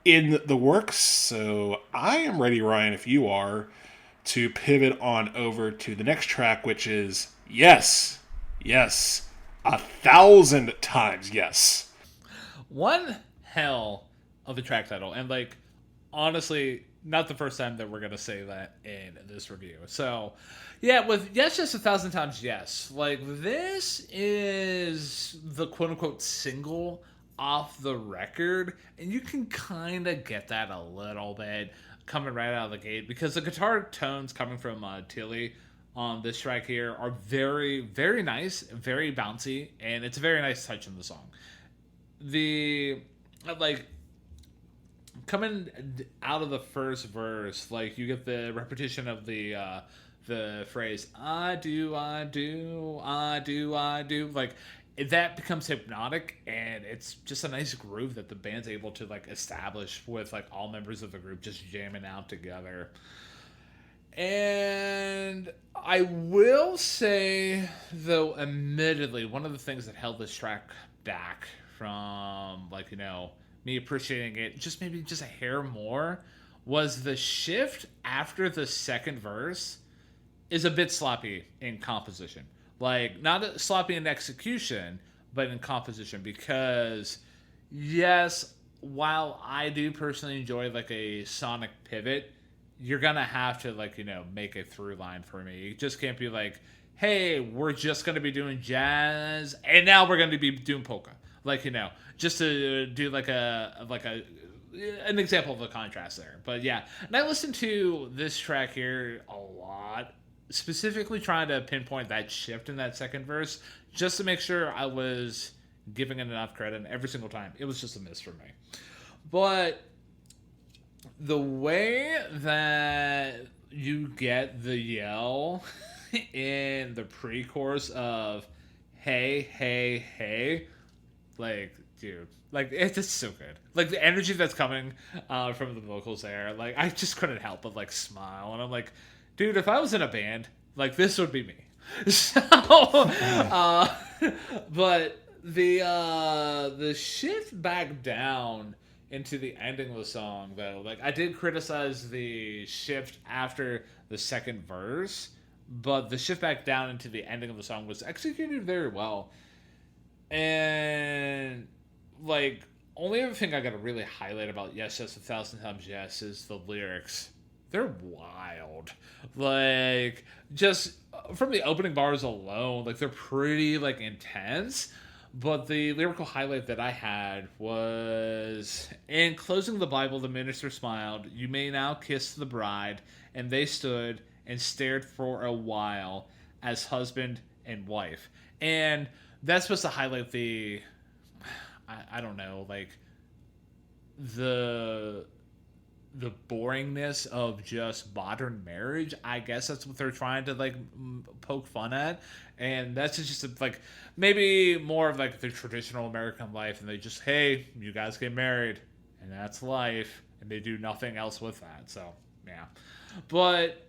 in the works. So I am ready, Ryan, if you are, to pivot on over to the next track, which is yes, 1,000 times yes. One hell of a track title, and like, honestly, not the first time that we're gonna say that in this review. So yeah, with yes, just 1,000 times yes, like, this is the quote-unquote single off the record, and you can kind of get that a little bit coming right out of the gate, because the guitar tones coming from Tilly on this track here are very, very nice, very bouncy, and it's a very nice touch in the song. The, like, coming out of the first verse, like, you get the repetition of the phrase, I do, like, that becomes hypnotic, and it's just a nice groove that the band's able to, like, establish with, like, all members of the group just jamming out together. And I will say, though, admittedly, one of the things that held this track back from, like, me appreciating it just maybe just a hair more was the shift after the second verse is a bit sloppy in composition. Like, not sloppy in execution, but in composition. Because, yes, while I do personally enjoy, like, a sonic pivot, you're going to have to, like, make a through line for me. It just can't be like, hey, we're just going to be doing jazz, and now we're going to be doing polka. Like, just to do, like, an example of a contrast there. But, yeah. And I listened to this track here a lot, specifically trying to pinpoint that shift in that second verse, just to make sure I was giving it enough credit, and every single time it was just a miss for me. But the way that you get the yell in the pre-chorus of hey, hey, hey. Like, dude, like, it's just so good. Like, the energy that's coming from the vocals there, like, I just couldn't help but, like, smile. And I'm like, dude, if I was in a band, like, this would be me. So, but the shift back down into the ending of the song, though, like, I did criticize the shift after the second verse, but the shift back down into the ending of the song was executed very well. And like, only other thing I gotta really highlight about Yes, Yes, 1,000 Times Yes is the lyrics. They're wild. Like, just from the opening bars alone, like, they're pretty, like, intense. But the lyrical highlight that I had was, in closing the Bible, the minister smiled. You may now kiss the bride. And they stood and stared for a while as husband and wife. And that's supposed to highlight I don't know, like, the boringness of just modern marriage. I guess that's what they're trying to, like, poke fun at. And that's just like, maybe more of, like, the traditional American life, and they just, hey, you guys get married and that's life, and they do nothing else with that. So yeah. But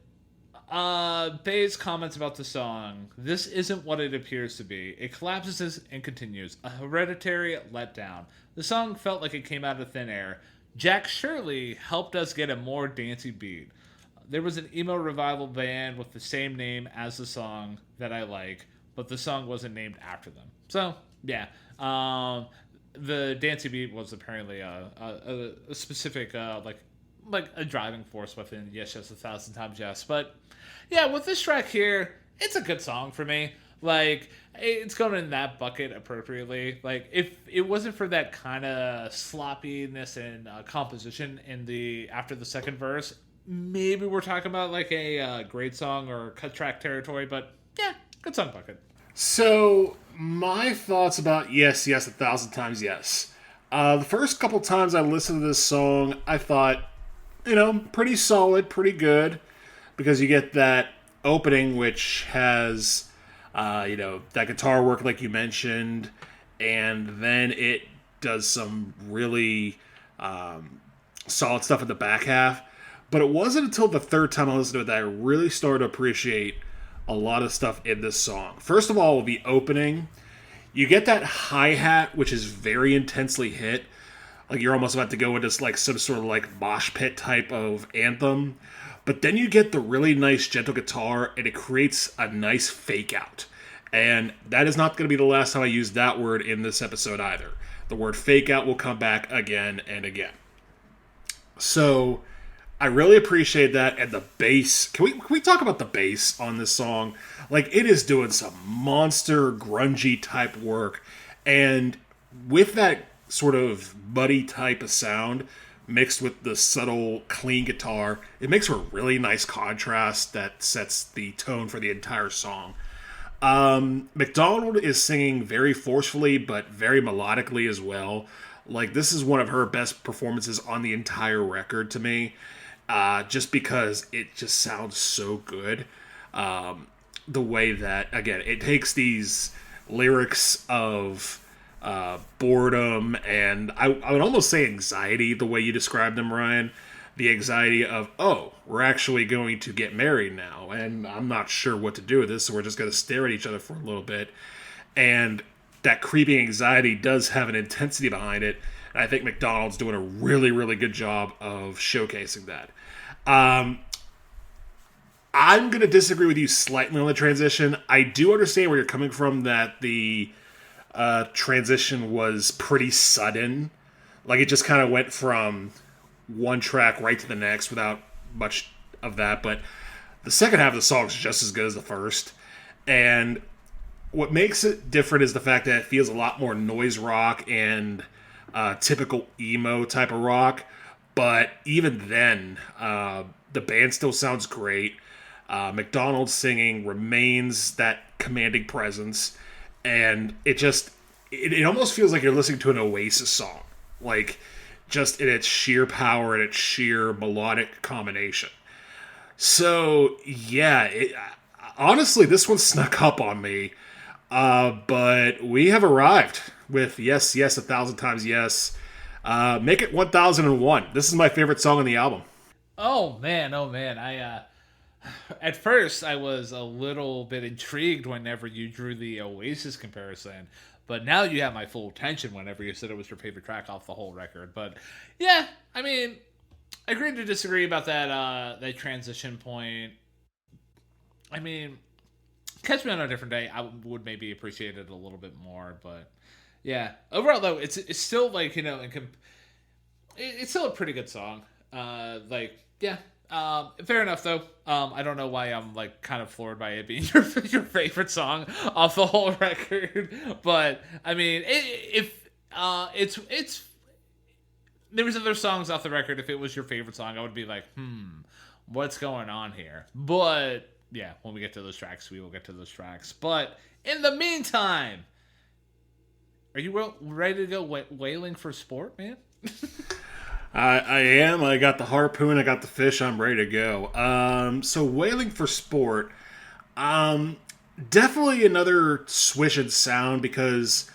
Bay's comments about the song: this isn't what it appears to be. It collapses and continues. A hereditary letdown. The song felt like it came out of thin air. Jack Shirley helped us get a more dancey beat. There was an emo revival band with the same name as the song that I like, but the song wasn't named after them. So, yeah. The dancey beat was apparently a specific, like a driving force within Yes, Yes, 1,000 Times Yes. But, yeah, with this track here, it's a good song for me. Like, it's going in that bucket appropriately. Like, if it wasn't for that kind of sloppiness and composition after the second verse, maybe we're talking about, like, a great song or cut track territory. But yeah, good song bucket. So, my thoughts about Yes, Yes, 1,000 Times Yes. The first couple times I listened to this song, I thought, pretty solid, pretty good, because you get that opening, which has that guitar work like you mentioned, and then it does some really solid stuff in the back half. But it wasn't until the third time I listened to it that I really started to appreciate a lot of stuff in this song. First of all, the opening, you get that hi-hat, which is very intensely hit. Like, you're almost about to go into like some sort of like mosh pit type of anthem. But then you get the really nice gentle guitar, and it creates a nice fake out. And that is not going to be the last time I use that word in this episode either. The word fake out will come back again and again. So I really appreciate that. And the bass, can we talk about the bass on this song? Like, it is doing some monster grungy type work. And with that sort of muddy type of sound mixed with the subtle, clean guitar, it makes for a really nice contrast that sets the tone for the entire song. McDonald is singing very forcefully, but very melodically as well. Like, this is one of her best performances on the entire record to me, just because it just sounds so good. The way that, again, it takes these lyrics of boredom and I would almost say anxiety, the way you described them, Ryan. The anxiety of, oh, we're actually going to get married now, and I'm not sure what to do with this, so we're just going to stare at each other for a little bit. And that creeping anxiety does have an intensity behind it, and I think McDonald's doing a really, really good job of showcasing that. I'm going to disagree with you slightly on the transition. I do understand where you're coming from, that the transition was pretty sudden. Like, it just kind of went from one track right to the next without much of that. But the second half of the song is just as good as the first. And what makes it different is the fact that it feels a lot more noise rock and typical emo type of rock. But even then, the band still sounds great. McDonald's singing remains that commanding presence. And it almost feels like you're listening to an Oasis song. Like, just in its sheer power and its sheer melodic combination. So, yeah, honestly, this one snuck up on me. But we have arrived with Yes, Yes, 1,000 Times Yes. Make it 1001. This is my favorite song on the album. Oh man, oh man. At first I was a little bit intrigued whenever you drew the Oasis comparison, but now you have my full attention whenever you said it was your favorite track off the whole record. But yeah, I mean, agree to disagree about that transition point. I mean, Catch Me on a Different Day, I would maybe appreciate it a little bit more, but yeah. Overall, though, it's still like it's still a pretty good song. Yeah. Fair enough, though. I don't know why I'm like kind of floored by it being your favorite song off the whole record, but I mean, if it's there was other songs off the record. If it was your favorite song, I would be like, what's going on here? But yeah, when we get to those tracks, we will get to those tracks. But in the meantime, are you ready to go whaling for sport, man? I am. I got the harpoon. I got the fish. I'm ready to go. So whaling for sport. Definitely another swish and sound because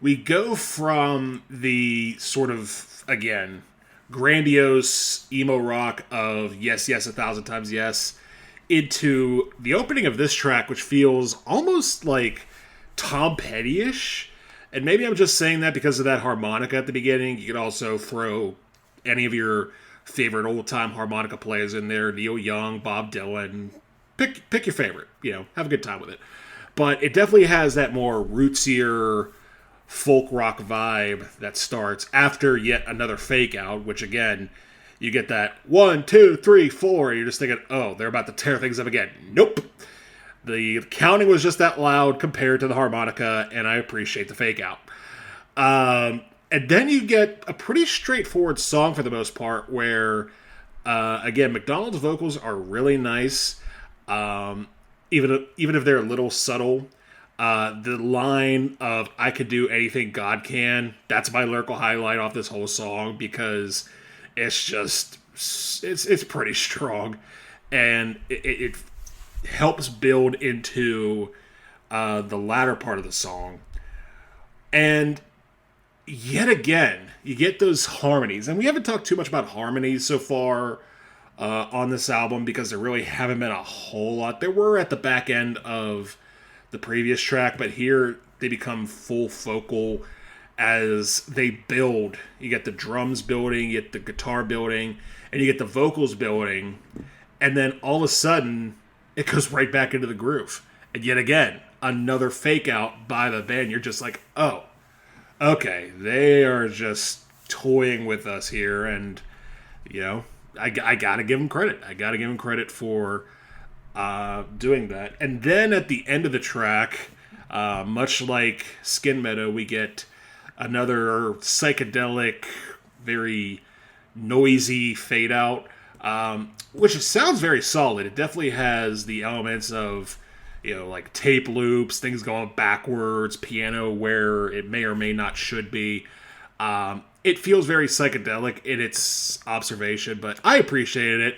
we go from the sort of, again, grandiose emo rock of Yes, Yes, 1,000 Times Yes into the opening of this track, which feels almost like Tom Petty-ish. And maybe I'm just saying that because of that harmonica at the beginning. You could also throw any of your favorite old-time harmonica players in there. Neil Young, Bob Dylan. Pick your favorite. Have a good time with it. But it definitely has that more rootsier folk rock vibe that starts after yet another fake out, which again, you get that 1, 2, 3, 4. You're just thinking, oh, they're about to tear things up again. Nope. The counting was just that loud compared to the harmonica, and I appreciate the fake out. And then you get a pretty straightforward song for the most part, where, again, McDonald's vocals are really nice, even if they're a little subtle. The line of "I could do anything God can," that's my lyrical highlight off this whole song because it's pretty strong, and it helps build into the latter part of the song. And yet again, you get those harmonies. And we haven't talked too much about harmonies so far on this album because there really haven't been a whole lot. There were at the back end of the previous track, but here they become full focal as they build. You get the drums building, you get the guitar building, and you get the vocals building. And then all of a sudden, it goes right back into the groove. And yet again, another fake out by the band. You're just like, oh, okay, they are just toying with us here. And, I got to give them credit. I got to give them credit for doing that. And then at the end of the track, much like Skin Meadow, we get another psychedelic, very noisy fade out, which sounds very solid. It definitely has the elements of, like tape loops, things going backwards, piano where it may or may not should be. It feels very psychedelic in its observation, but I appreciated it.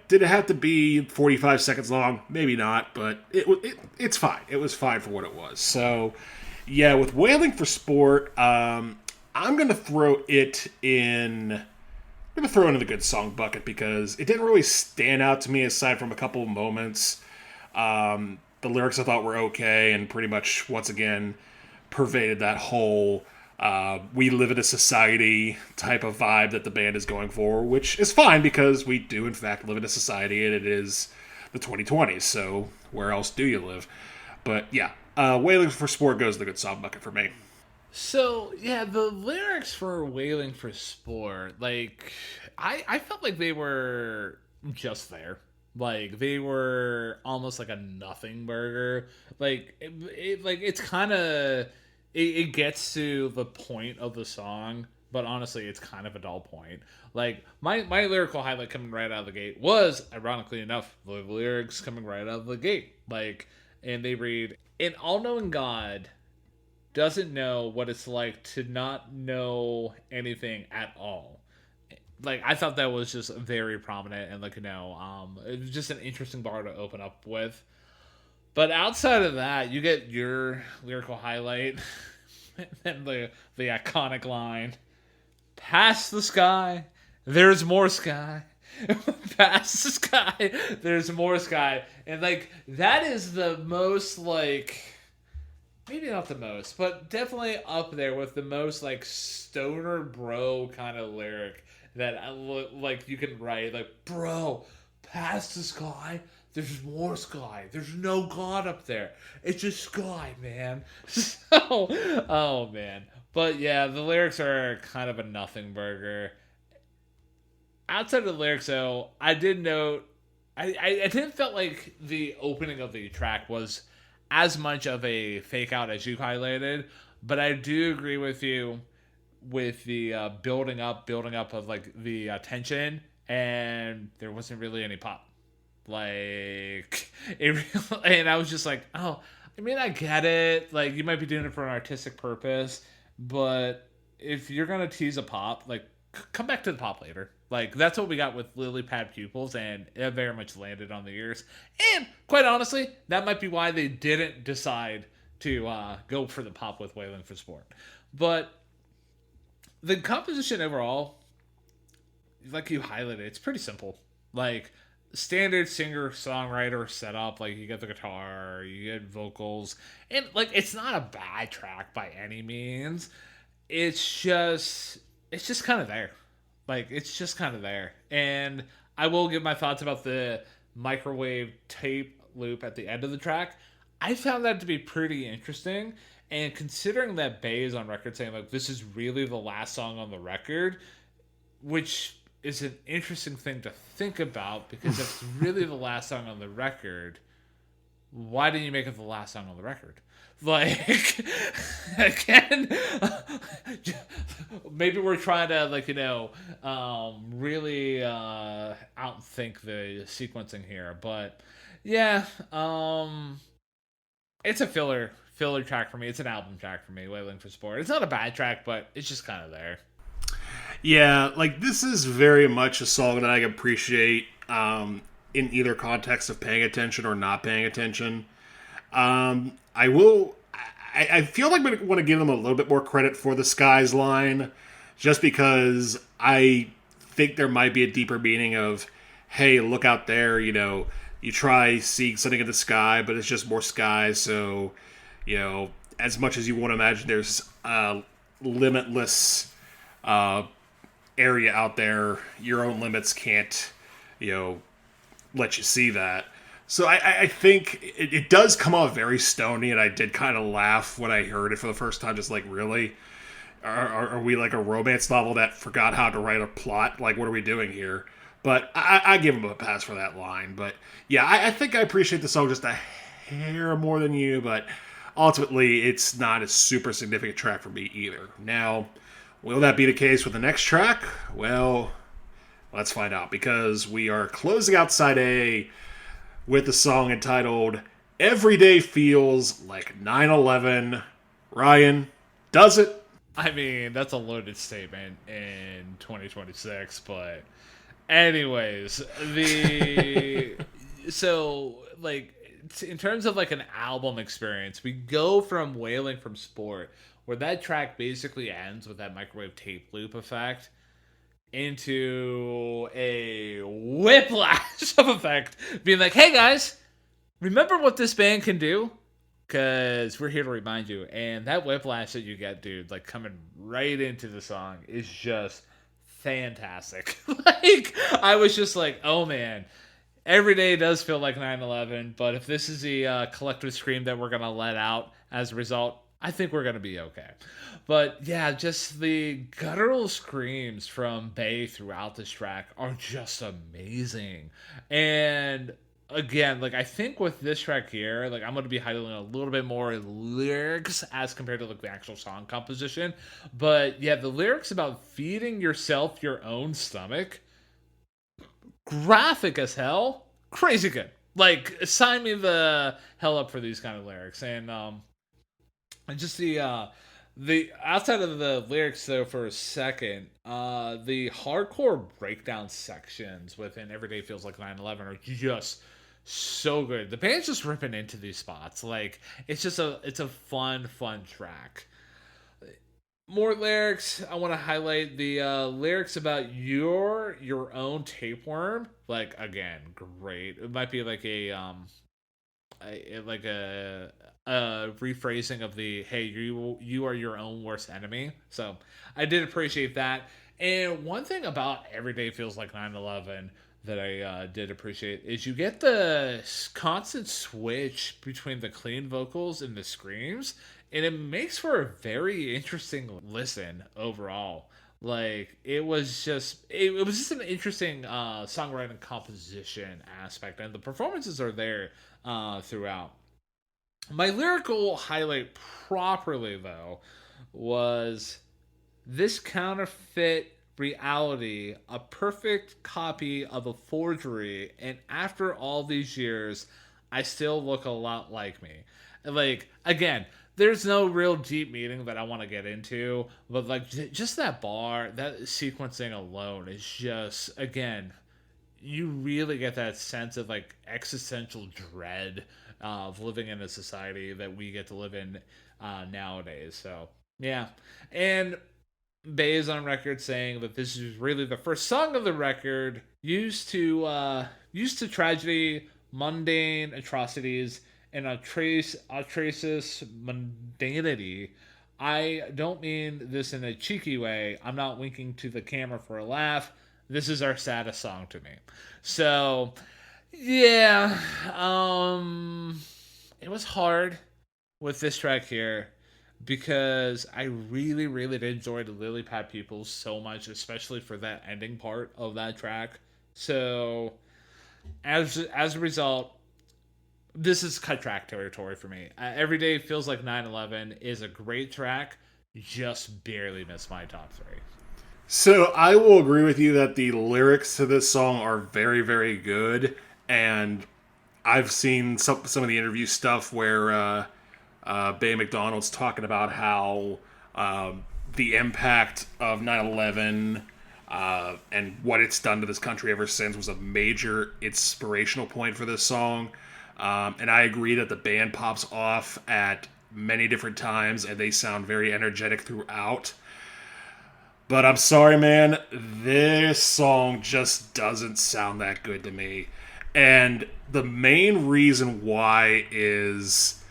Did it have to be 45 seconds long? Maybe not, but it's fine. It was fine for what it was. So, yeah, with Wailing for Sport, I'm gonna throw it in. I'm gonna throw it into the good song bucket because it didn't really stand out to me aside from a couple of moments. The lyrics I thought were okay and pretty much once again pervaded that whole we live in a society type of vibe that the band is going for, which is fine because we do in fact live in a society and it is the 2020s, so where else do you live? But yeah, Wailing for Sport goes to the good song bucket for me. So yeah, the lyrics for Wailing for Sport, like I felt like they were just there. Like they were almost like a nothing burger. Like it's kind of it gets to the point of the song, but honestly, it's kind of a dull point. Like my lyrical highlight coming right out of the gate was, ironically enough, the lyrics coming right out of the gate. Like, and they read, "An all-knowing God doesn't know what it's like to not know anything at all." Like, I thought that was just very prominent and, like, it was just an interesting bar to open up with. But outside of that, you get your lyrical highlight and the iconic line, past the sky, there's more sky. Past the sky, there's more sky. And like that is the most like maybe not the most, but definitely up there with the most like stoner bro kind of lyric that like you can write. Like, bro, past the sky, there's more sky. There's no God up there. It's just sky, man. So, oh man. But yeah, the lyrics are kind of a nothing burger. Outside of the lyrics, though, I did note I didn't felt like the opening of the track was as much of a fake out as you highlighted, but I do agree with you with the building up of like the tension, and there wasn't really any pop. Like and I was just like, oh, I mean, I get it. Like you might be doing it for an artistic purpose, but if you're gonna tease a pop, like come back to the pop later. Like that's what we got with Lily Pad Pupils, and it very much landed on the ears. And quite honestly, that might be why they didn't decide to go for the pop with Wailing for Sport. But the composition overall, like you highlighted, it's pretty simple. Like standard singer songwriter setup. Like you get the guitar, you get vocals, and like it's not a bad track by any means. It's just kind of there. Like it's just kind of there. And I will give my thoughts about the microwave tape loop at the end of the track. I found that to be pretty interesting. And considering that Bay is on record saying like this is really the last song on the record, which is an interesting thing to think about because if it's really the last song on the record, why didn't you make it the last song on the record? Like, again, maybe we're trying to, like, really outthink the sequencing here. But, yeah, it's a filler track for me. It's an album track for me, Wailing for Sport. It's not a bad track, but it's just kind of there. Yeah, like this is very much a song that I appreciate in either context of paying attention or not paying attention. I will. I feel like I want to give them a little bit more credit for the skies line, just because I think there might be a deeper meaning of, hey, look out there. You try seeing something in the sky, but it's just more sky. So, as much as you want to imagine, there's limitless area out there. Your own limits can't, let you see that. So I think it does come off very stony, and I did kind of laugh when I heard it for the first time. Just like, really? Are we like a romance novel that forgot how to write a plot? Like, what are we doing here? But I give him a pass for that line. But yeah, I think I appreciate the song just a hair more than you, but ultimately it's not a super significant track for me either. Now, will that be the case with the next track? Well, let's find out, because we are closing out side A with the song entitled Every Day Feels Like 9/11. Ryan, does it? I mean, that's a loaded statement in 2026, but anyways, so like in terms of like an album experience, we go from Wailing from Sport, where that track basically ends with that microwave tape loop effect, into a whiplash of effect, being like, hey guys, remember what this band can do? Because we're here to remind you. And that whiplash that you get, dude, like coming right into the song is just fantastic. Like, I was just like, oh man, every day does feel like 9/11, but if this is the collective scream that we're going to let out as a result, I think we're going to be okay. But yeah, just the guttural screams from Bay throughout this track are just amazing. And again, like I think with this track here, like I'm going to be highlighting a little bit more lyrics as compared to like the actual song composition. But yeah, the lyrics about feeding yourself your own stomach, graphic as hell, crazy good. Like sign me the hell up for these kind of lyrics. And just the outside of the lyrics though for a second, the hardcore breakdown sections within Everyday Feels Like 9/11 are just so good. The band's just ripping into these spots. Like it's a fun track. More lyrics. I want to highlight the lyrics about your own tapeworm. Like again, great. It might be like like a rephrasing of the hey, you are your own worst enemy. So I did appreciate that. And one thing about Everyday Feels Like 9/11 that I did appreciate is you get the constant switch between the clean vocals and the screams, and it makes for a very interesting listen overall. Like it was just an interesting songwriting composition aspect, and the performances are there throughout. My lyrical highlight properly though was this counterfeit reality, a perfect copy of a forgery, and after all these years, I still look a lot like me. Like, again, there's no real deep meaning that I want to get into, but like just that bar, that sequencing alone is just, again, you really get that sense of like existential dread of living in a society that we get to live in nowadays. So, yeah. And Bay is on record saying that this is really the first song of the record used to tragedy, mundane atrocities, and outrageous mundanity. I don't mean this in a cheeky way. I'm not winking to the camera for a laugh. This is our saddest song to me. So, yeah, it was hard with this track here because I really, really did enjoy the Lily Pad Pupils so much, especially for that ending part of that track. So, as a result, this is cut track territory for me. Every Day Feels Like 9/11 is a great track, just barely missed my top three. So I will agree with you that the lyrics to this song are very, very good, and I've seen some of the interview stuff where Bay McDonald's talking about how the impact of 9/11 and what it's done to this country ever since was a major inspirational point for this song. And I agree that the band pops off at many different times, and they sound very energetic throughout. But I'm sorry, man, this song just doesn't sound that good to me. And the main reason why is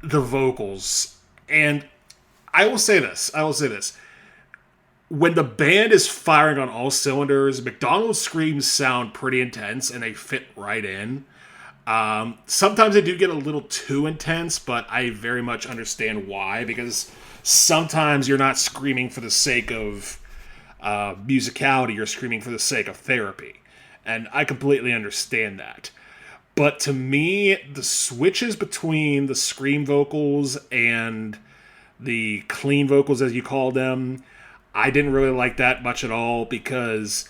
the vocals. And I will say this. When the band is firing on all cylinders, McDonald's screams sound pretty intense and they fit right in. Sometimes they do get a little too intense, but I very much understand why, because sometimes you're not screaming for the sake of musicality, you're screaming for the sake of therapy. And I completely understand that. But to me, the switches between the scream vocals and the clean vocals, as you call them, I didn't really like that much at all because,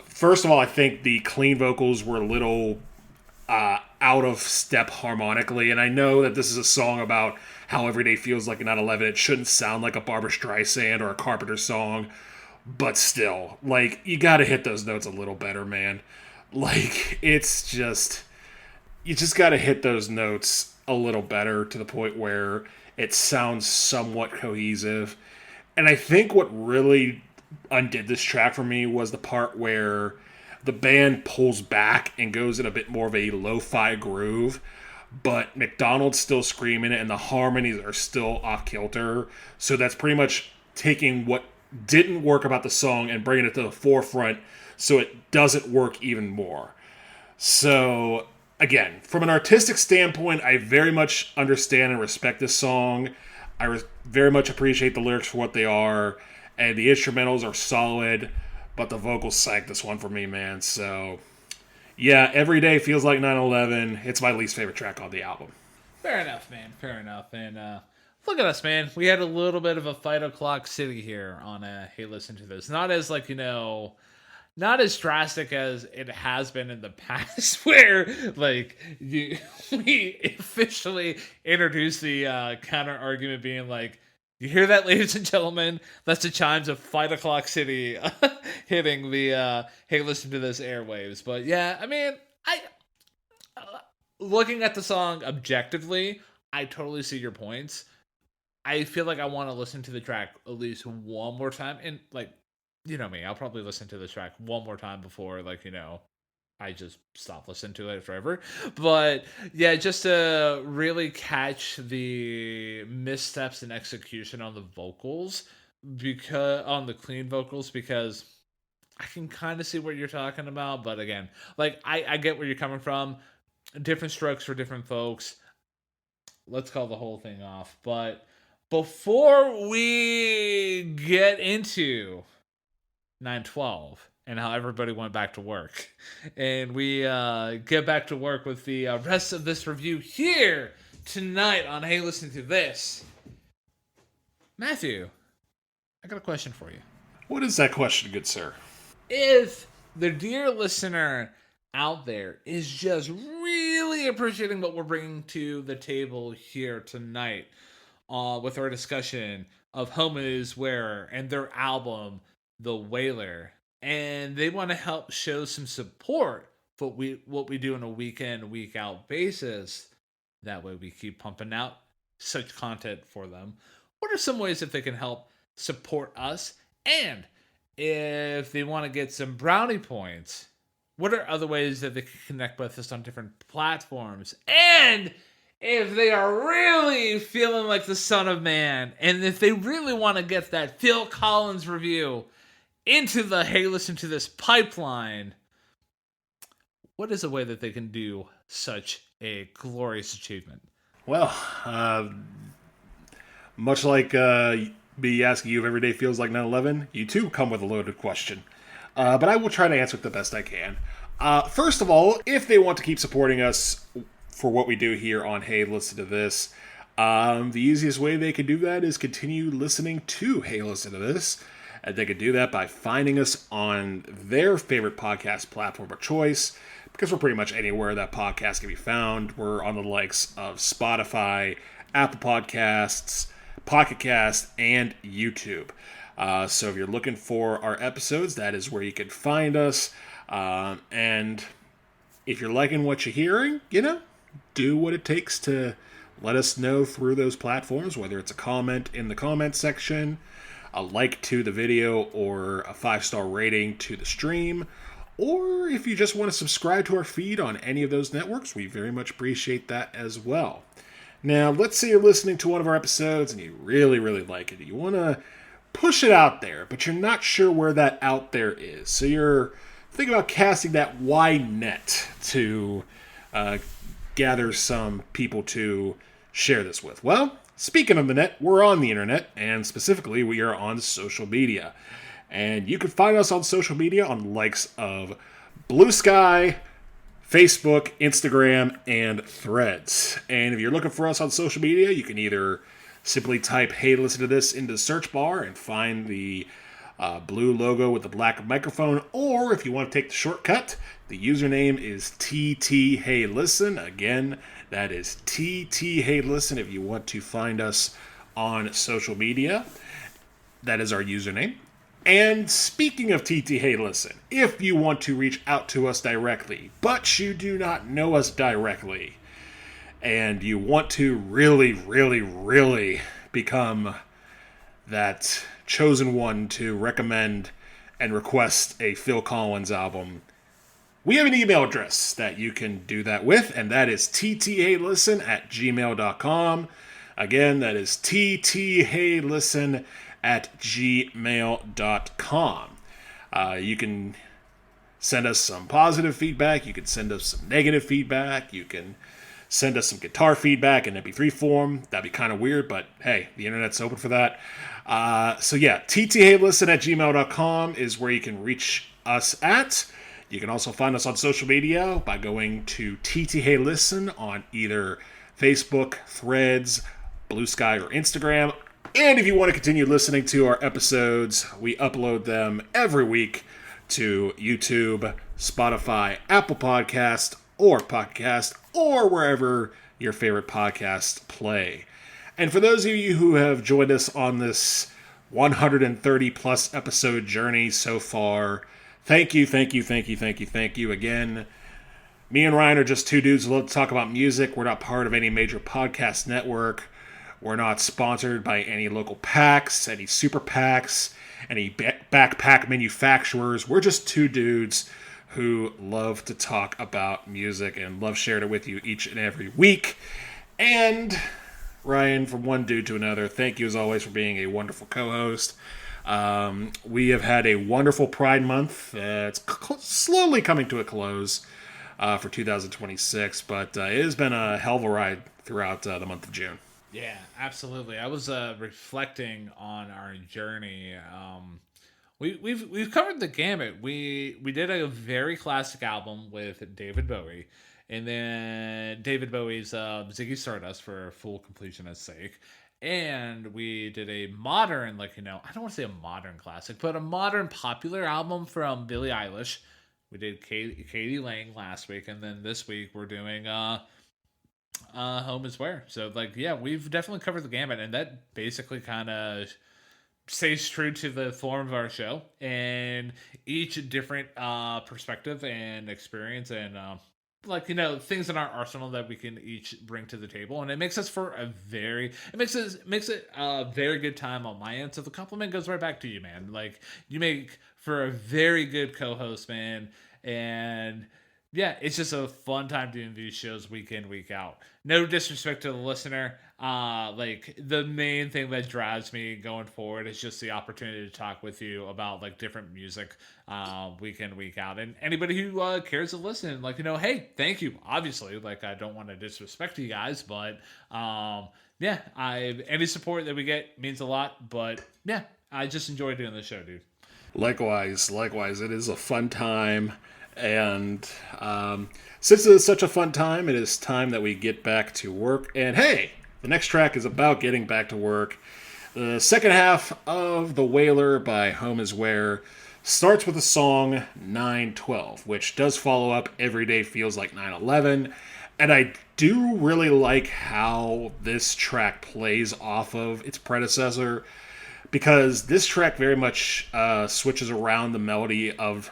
first of all, I think the clean vocals were a little out of step harmonically. And I know that this is a song about how every day feels like a 9/11. It shouldn't sound like a Barbra Streisand or a Carpenter song. But still, like, you gotta hit those notes a little better, man. Like, it's just... You just gotta hit those notes a little better to the point where it sounds somewhat cohesive. And I think what really undid this track for me was the part where the band pulls back and goes in a bit more of a lo-fi groove, but McDonald's still screaming it and the harmonies are still off-kilter. So that's pretty much taking what didn't work about the song and bringing it to the forefront so it doesn't work even more. So, again, from an artistic standpoint, I very much understand and respect this song. I very much appreciate the lyrics for what they are, and the instrumentals are solid, but the vocals sank this one for me, man. So, yeah, Every Day Feels Like 9/11. It's my least favorite track on the album. Fair enough, man. Fair enough. And look at us, man. We had a little bit of a fight o'clock city here on Hey, Listen to This. Not as, like, not as drastic as it has been in the past, where like we officially introduced the counter argument being like, you hear that, ladies and gentlemen? That's the chimes of Fight O'Clock City hitting the Hey, Listen to This airwaves. But yeah, I mean, looking at the song objectively, I totally see your points. I feel like I want to listen to the track at least one more time. And, like, you know me, I'll probably listen to the track one more time before, like, I just stop listening to it forever. But yeah, just to really catch the missteps in execution on the vocals, because on the clean vocals, because I can kind of see what you're talking about. But again, like, I get where you're coming from. Different strokes for different folks. Let's call the whole thing off. But before we get into 9/12 and how everybody went back to work, and we get back to work with the rest of this review here tonight on Hey Listen to This, Matthew, I got a question for you. What is that question, good sir? If the dear listener out there is just really appreciating what we're bringing to the table here tonight, with our discussion of Home Is Where and their album, The Wailer, and they want to help show some support for what we do on a week in, week out basis, that way we keep pumping out such content for them. What are some ways that they can help support us? And if they want to get some brownie points, what are other ways that they can connect with us on different platforms? And if they are really feeling like the Son of Man, and if they really want to get that Phil Collins review into the Hey Listen to This pipeline, what is a way that they can do such a glorious achievement? Well, much like me asking you if every day feels like 9/11, you too come with a loaded question. But I will try to answer it the best I can. First of all, if they want to keep supporting us for what we do here on Hey Listen to This, the easiest way they can do that is continue listening to Hey Listen to This. And they can do that by finding us on their favorite podcast platform of choice, because we're pretty much anywhere that podcast can be found. We're on the likes of Spotify, Apple Podcasts, Pocket Cast, and YouTube. So if you're looking for our episodes, that is where you can find us. And if you're liking what you're hearing, do what it takes to let us know through those platforms, whether it's a comment in the comment section, a like to the video, or a 5-star rating to the stream. Or if you just want to subscribe to our feed on any of those networks, we very much appreciate that as well. Now, let's say you're listening to one of our episodes and you really, really like it. You want to push it out there, but you're not sure where that out there is. So you're thinking about casting that wide net to gather some people to share this with. Well, speaking of the net, we're on the internet, and specifically we are on social media. And you can find us on social media on the likes of Blue Sky, Facebook, Instagram, and Threads. And if you're looking for us on social media, you can either simply type Hey Listen to This into the search bar and find the blue logo with the black microphone, or if you want to take the shortcut, the username is ttheylisten. Again, that is ttheylisten if you want to find us on social media. That is our username. And speaking of ttheylisten, if you want to reach out to us directly, but you do not know us directly, and you want to really, really, really become that chosen one to recommend and request a Phil Collins album, we have an email address that you can do that with, and that is ttheylisten@gmail.com. Again, that is ttheylisten@gmail.com. You can send us some positive feedback. You can send us some negative feedback. You can send us some guitar feedback in MP3 form. That'd be kind of weird, but hey, the internet's open for that. So yeah, ttheylisten@gmail.com is where you can reach us at. You can also find us on social media by going to ttheylisten on either Facebook, Threads, Blue Sky, or Instagram. And if you want to continue listening to our episodes, we upload them every week to YouTube, Spotify, Apple Podcast, or Podcast, or wherever your favorite podcasts play. And for those of you who have joined us on this 130 plus episode journey so far, thank you again. Me and Ryan are just two dudes who love to talk about music. We're not part of any major podcast network. We're not sponsored by any local packs, any super packs, any backpack manufacturers. We're just two dudes who love to talk about music and love sharing it with you each and every week. And Ryan, from one dude to another, thank you as always for being a wonderful co-host. We have had a wonderful Pride Month. It's slowly coming to a close for 2026, but it has been a hell of a ride throughout the month of June. Yeah, absolutely. I was reflecting on our journey. We've covered the gamut. We did a very classic album with David Bowie, and then David Bowie's Ziggy Stardust for full completionist's sake. And we did a modern, I don't want to say a modern classic, but a modern popular album from Billie Eilish. We did Katie Lang last week, and then this week we're doing Home is Where. So, we've definitely covered the gamut, and that basically kind of stays true to the form of our show, and each different perspective and experience and things in our arsenal that we can each bring to the table, and it makes it a very good time on my end. So the compliment goes right back to you, man. You make for a very good co-host, man, and yeah, it's just a fun time doing these shows week in, week out. No disrespect to the listener. The main thing that drives me going forward is just the opportunity to talk with you about different music week in, week out. And anybody who cares to listen, hey, thank you. Obviously, I don't want to disrespect you guys, but any support that we get means a lot. But yeah, I just enjoy doing this show, dude. Likewise, it is a fun time. And since it is such a fun time, it is time that we get back to work. And hey, the next track is about getting back to work. The second half of The Wailer by Home is Where starts with the song 9/12, which does follow up Every Day Feels Like 9/11. And I do really like how this track plays off of its predecessor, because this track very much switches around the melody of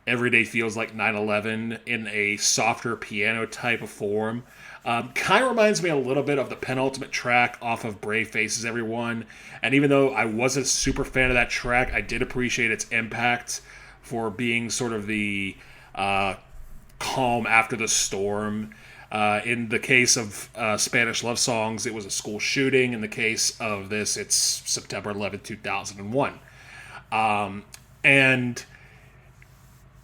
Every Day Feels Like 9/11 in a softer piano type of form. Kind of reminds me a little bit of the penultimate track off of Brave Faces Everyone. And even though I wasn't a super fan of that track, I did appreciate its impact for being sort of the calm after the storm. In the case of Spanish love songs, it was a school shooting. In the case of this, it's September 11th, 2001. And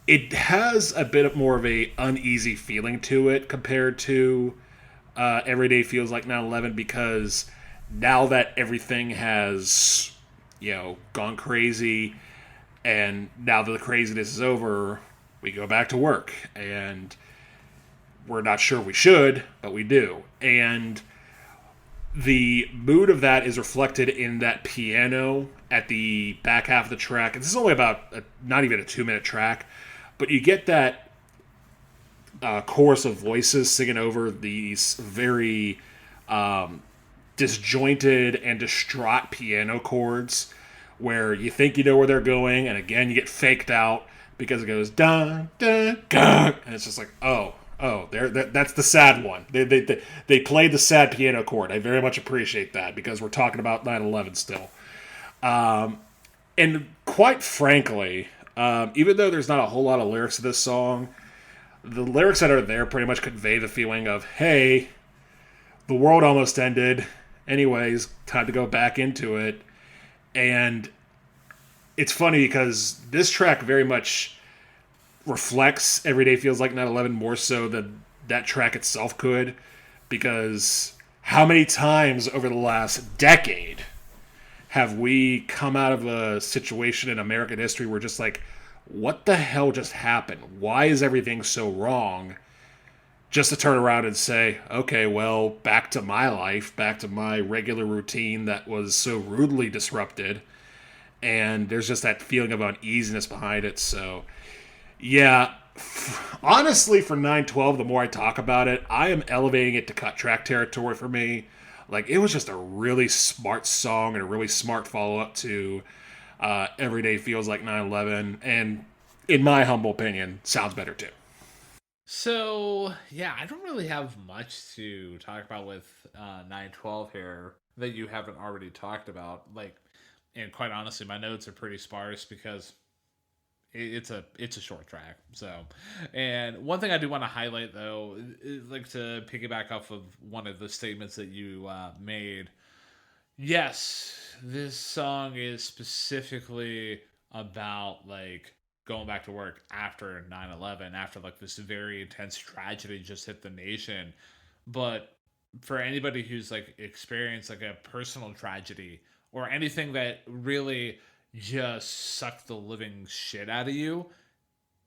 it has a bit more of a uneasy feeling to it compared to Every Day Feels Like 9/11, because now that everything has, gone crazy, and now that the craziness is over, we go back to work, and we're not sure we should, but we do. And the mood of that is reflected in that piano at the back half of the track. And this is only about not even a 2-minute track, but you get that chorus of voices singing over these very disjointed and distraught piano chords, where you think you know where they're going, and again you get faked out because it goes dun dun dun, and it's just like that's the sad one. They played the sad piano chord. I very much appreciate that, because we're talking about 9/11 still. And quite frankly, even though there's not a whole lot of lyrics to this song, the lyrics that are there pretty much convey the feeling of, hey, the world almost ended. Anyways, time to go back into it. And it's funny because this track very much reflects Every Day Feels Like 9/11 more so than that track itself could, because how many times over the last decade have we come out of a situation in American history where just what the hell just happened? Why is everything so wrong? Just to turn around and say, okay, well, back to my life, back to my regular routine that was so rudely disrupted. And there's just that feeling of uneasiness behind it. So, yeah, honestly, for 9/12, the more I talk about it, I am elevating it to cut track territory for me. It was just a really smart song and a really smart follow-up to Every Day Feels Like 9/11. And in my humble opinion, sounds better too. So yeah, I don't really have much to talk about with 912 here that you haven't already talked about. Like, and quite honestly, my notes are pretty sparse because it's a short track. So, and one thing I do want to highlight though, like to piggyback off of one of the statements that you made. Yes, this song is specifically about like going back to work after 9/11, after like this very intense tragedy just hit the nation. But for anybody who's like experienced like a personal tragedy or anything that really just sucked the living shit out of you,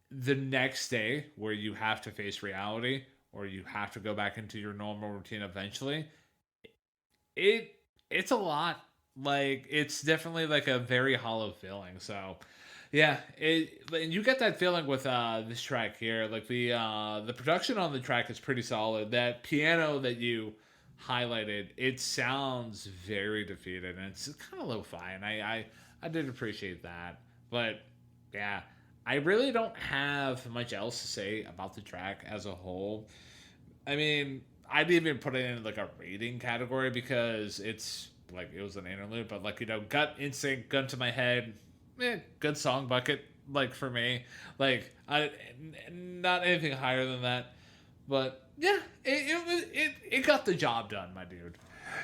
the next day where you have to face reality or you have to go back into your normal routine eventually, it it's a lot. Like it's definitely like a very hollow feeling. So yeah, and you get that feeling with this track here. Like the production on the track is pretty solid. That piano that you highlighted, it sounds very defeated and it's kind of lo-fi, and I did appreciate that. But yeah, I really don't have much else to say about the track as a whole. I mean, I'd even put it in like a rating category because it's like it was an interlude, but like gut instinct, gun to my head, good song bucket. Like for me, like I not anything higher than that, but yeah, it got the job done, my dude.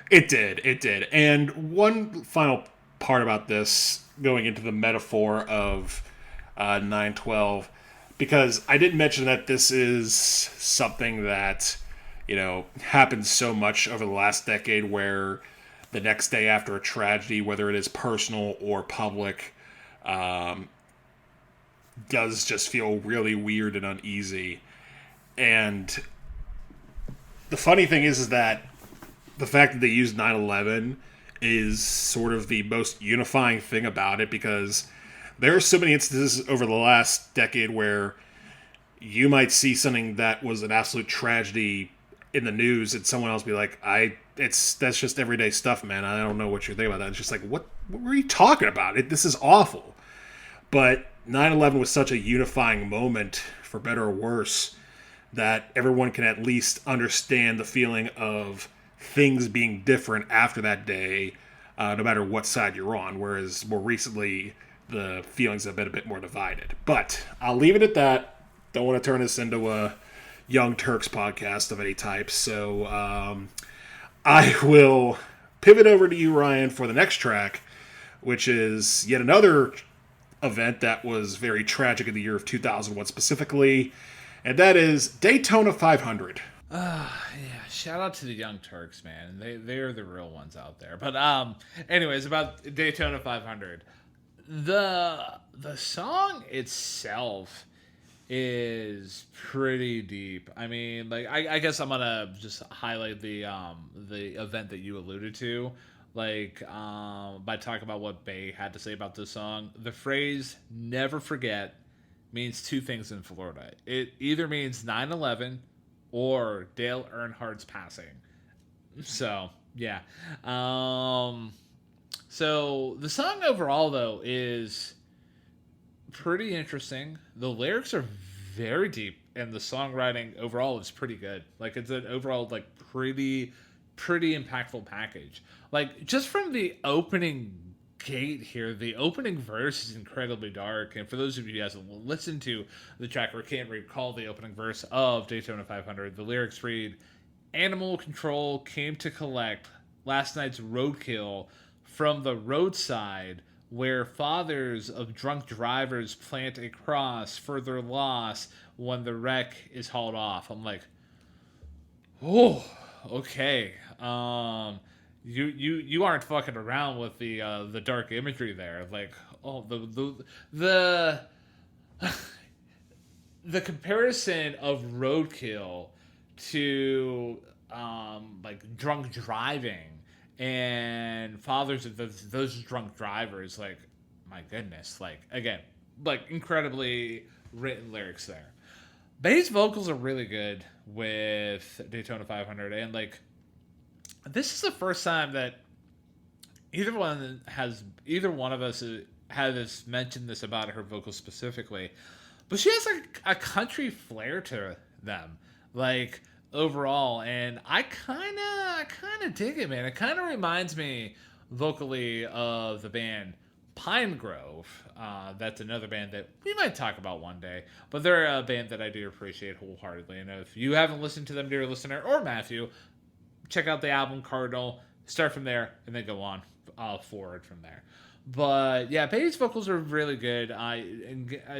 It did. And one final part about this, going into the metaphor of 912, because I didn't mention that this is something that, happens so much over the last decade where the next day after a tragedy, whether it is personal or public, does just feel really weird and uneasy. And the funny thing is that the fact that they used 9/11 is sort of the most unifying thing about it, because there are so many instances over the last decade where you might see something that was an absolute tragedy in the news and someone else be like, that's just everyday stuff, man. I don't know what you're thinking about that. It's just like, what were you talking about? This is awful. But 9/11 was such a unifying moment, for better or worse, that everyone can at least understand the feeling of things being different after that day, no matter what side you're on. Whereas more recently, the feelings have been a bit more divided. But I'll leave it at that. Don't want to turn this into a Young Turks podcast of any type. So I will pivot over to you, Ryan, for the next track, which is yet another event that was very tragic in the year of 2001 specifically, and that is Daytona 500. Yeah, shout out to the Young Turks, man. They're the real ones out there. But anyways, about Daytona 500. The song itself is pretty deep. I mean, like I guess I'm gonna just highlight the event that you alluded to, like by talking about what Bay had to say about this song. The phrase "never forget" means two things in Florida. It either means 9/11 or Dale Earnhardt's passing. So yeah. So the song overall though is pretty interesting. The lyrics are very deep, and the songwriting overall is pretty good. Like it's an overall like pretty impactful package. Like just from the opening gate here, the opening verse is incredibly dark. And for those of you guys that will listen to the track or can't recall the opening verse of Daytona 500, the lyrics read, "Animal control came to collect last night's roadkill from the roadside where fathers of drunk drivers plant a cross for their loss when the wreck is hauled off." I'm like, oh, okay. You aren't fucking around with the dark imagery there. Like, oh, the comparison of roadkill to like drunk driving and fathers of those drunk drivers, like, my goodness, like, again, like incredibly written lyrics there. Bay's vocals are really good with Daytona 500, and like this is the first time that either one of us has mentioned this about her vocals specifically, but she has like a country flair to them. Like overall, and I kind of dig it, man. It kind of reminds me vocally of the band Pine Grove. That's another band that we might talk about one day, but they're a band that I do appreciate wholeheartedly. And if you haven't listened to them, dear listener, or Matthew, check out the album Cardinal. Start from there, and then go on forward from there. But yeah, Baby's vocals are really good. I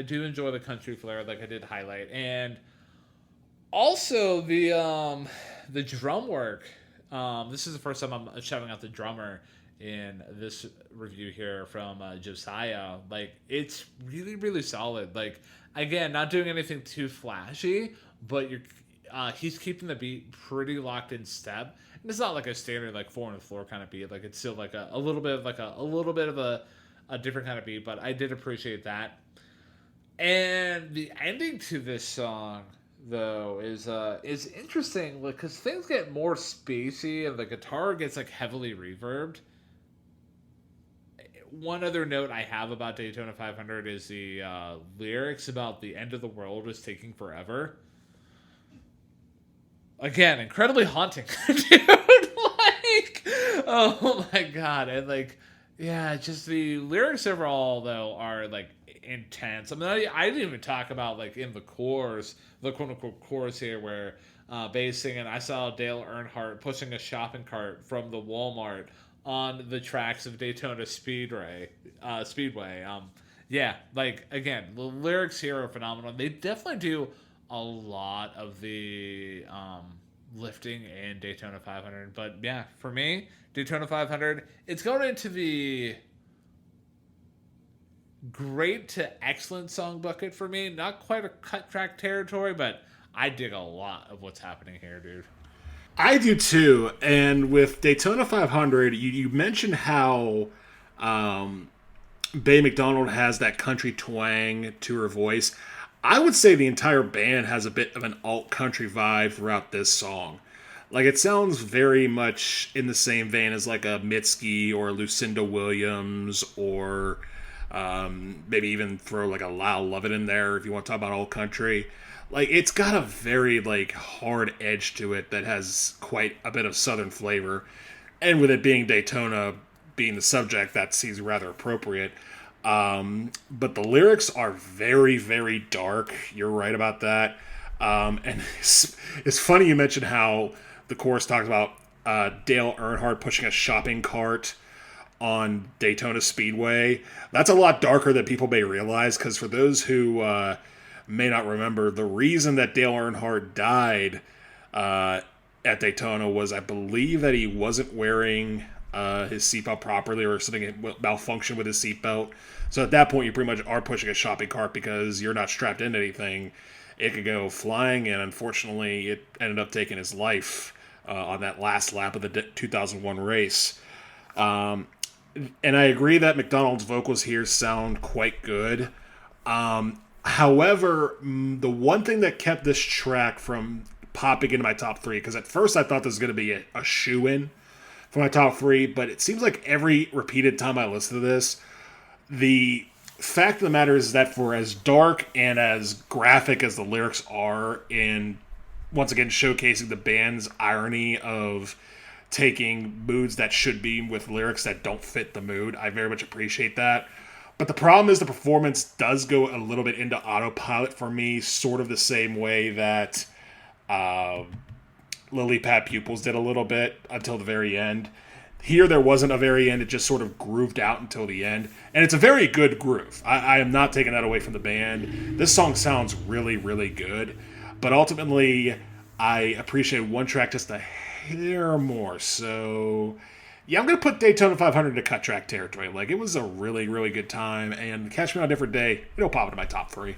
do enjoy the country flair, like I did highlight, and also the drum work. This is the first time I'm shouting out the drummer in this review here from Josiah. Like it's really solid. Like again, not doing anything too flashy, but he's keeping the beat pretty locked in step. And it's not like a standard like four on the floor kind of beat. Like it's still like a little bit of like a little bit of a different kind of beat. But I did appreciate that. And the ending to this song though is interesting because things get more spacey and the guitar gets like heavily reverbed. One other note I have about Daytona 500 is the lyrics about the end of the world is taking forever. Again, incredibly haunting, dude. Like, oh my god, and like, yeah, just the lyrics overall though are like intense. I mean, I didn't even talk about like in the chorus, the quote unquote chorus here, where Bay's singing, "I saw Dale Earnhardt pushing a shopping cart from the Walmart on the tracks of Daytona Speedway." Yeah, like again, the lyrics here are phenomenal. They definitely do a lot of the lifting in Daytona 500. But yeah, for me, Daytona 500, it's going into the great to excellent song bucket for me. Not quite a cut track territory, but I dig a lot of what's happening here, dude. I do too. And with Daytona 500, you mentioned how Bay McDonald has that country twang to her voice. I would say the entire band has a bit of an alt country vibe throughout this song. Like it sounds very much in the same vein as like a Mitski or a Lucinda Williams or maybe even throw like a Lyle Lovett in there if you want to talk about alt country. Like it's got a very like hard edge to it that has quite a bit of southern flavor, and with it being Daytona being the subject, that seems rather appropriate. But the lyrics are very dark. You're right about that. And it's funny you mentioned how the chorus talks about Dale Earnhardt pushing a shopping cart on Daytona Speedway. That's a lot darker than people may realize, because for those who may not remember, the reason that Dale Earnhardt died at Daytona was, I believe, that he wasn't wearing his seatbelt properly or something malfunctioned with his seatbelt. So at that point, you pretty much are pushing a shopping cart because you're not strapped into anything. It could go flying, and unfortunately, it ended up taking his life on that last lap of the 2001 race. And I agree that McDonald's vocals here sound quite good. However, the one thing that kept this track from popping into my top three, because at first I thought this was going to be a shoe-in for my top three, but it seems like every repeated time I listen to this, the fact of the matter is that for as dark and as graphic as the lyrics are, in once again showcasing the band's irony of taking moods that should be with lyrics that don't fit the mood, I very much appreciate that. But the problem is the performance does go a little bit into autopilot for me, sort of the same way that Lily Pad Pupils did a little bit until the very end. Here, there wasn't a very end. It just sort of grooved out until the end. And it's a very good groove. I am not taking that away from the band. This song sounds really good. But ultimately, I appreciate one track just a hair more. So, yeah, I'm going to put Daytona 500 into cut track territory. Like, it was a really good time. And Catch Me on a Different Day, it'll pop into my top three.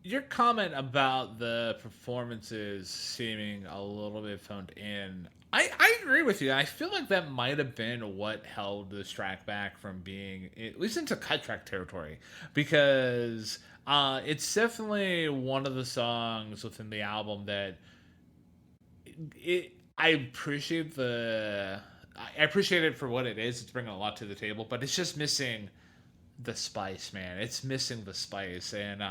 Your comment about the performances seeming a little bit phoned in, I agree with you. I feel like that might have been what held this track back from being at least into cut track territory, because it's definitely one of the songs within the album that I appreciate I appreciate it for what it is. It's bringing a lot to the table, but it's just missing the spice, man. It's missing the spice, and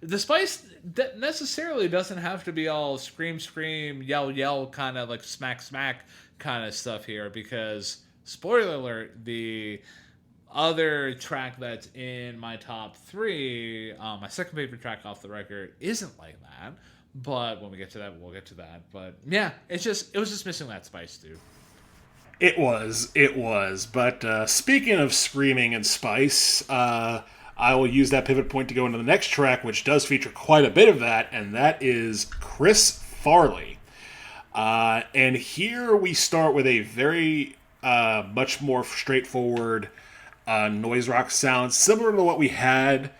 the spice that necessarily doesn't have to be all scream, scream, yell, yell, kind of like smack, smack kind of stuff here. Because spoiler alert, the other track that's in my top three, my second favorite track off the record, isn't like that. But when we get to that, we'll get to that. But yeah, it was just missing that spice, dude. It was. But speaking of screaming and spice, I will use that pivot point to go into the next track, which does feature quite a bit of that, and that is Chris Farley. And here we start with a very much more straightforward noise rock sound, similar to what we had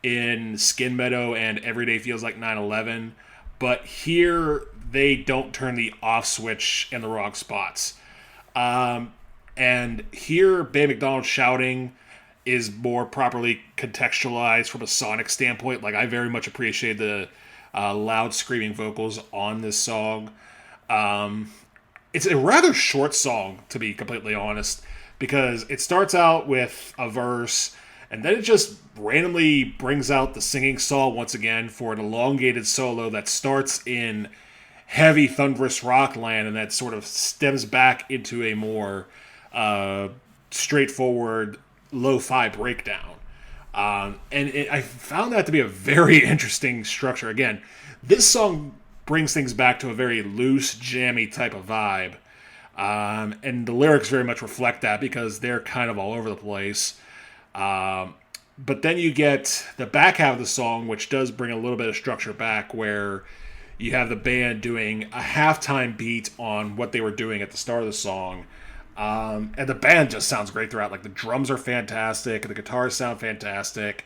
in Skin Meadow and Everyday Feels Like 9/11. But here they don't turn the off switch in the wrong spots. And here, Bay McDonald's shouting is more properly contextualized from a sonic standpoint. Like, I very much appreciate the loud screaming vocals on this song. It's a rather short song, to be completely honest, because it starts out with a verse, and then it just randomly brings out the singing saw once again for an elongated solo that starts in heavy thunderous rock land and that sort of stems back into a more straightforward lo-fi breakdown. I found that to be a very interesting structure. Again, this song brings things back to a very loose, jammy type of vibe. And the lyrics very much reflect that because they're kind of all over the place. But then you get the back half of the song, which does bring a little bit of structure back, where you have the band doing a halftime beat on what they were doing at the start of the song. And the band just sounds great throughout. Like, the drums are fantastic, the guitars sound fantastic,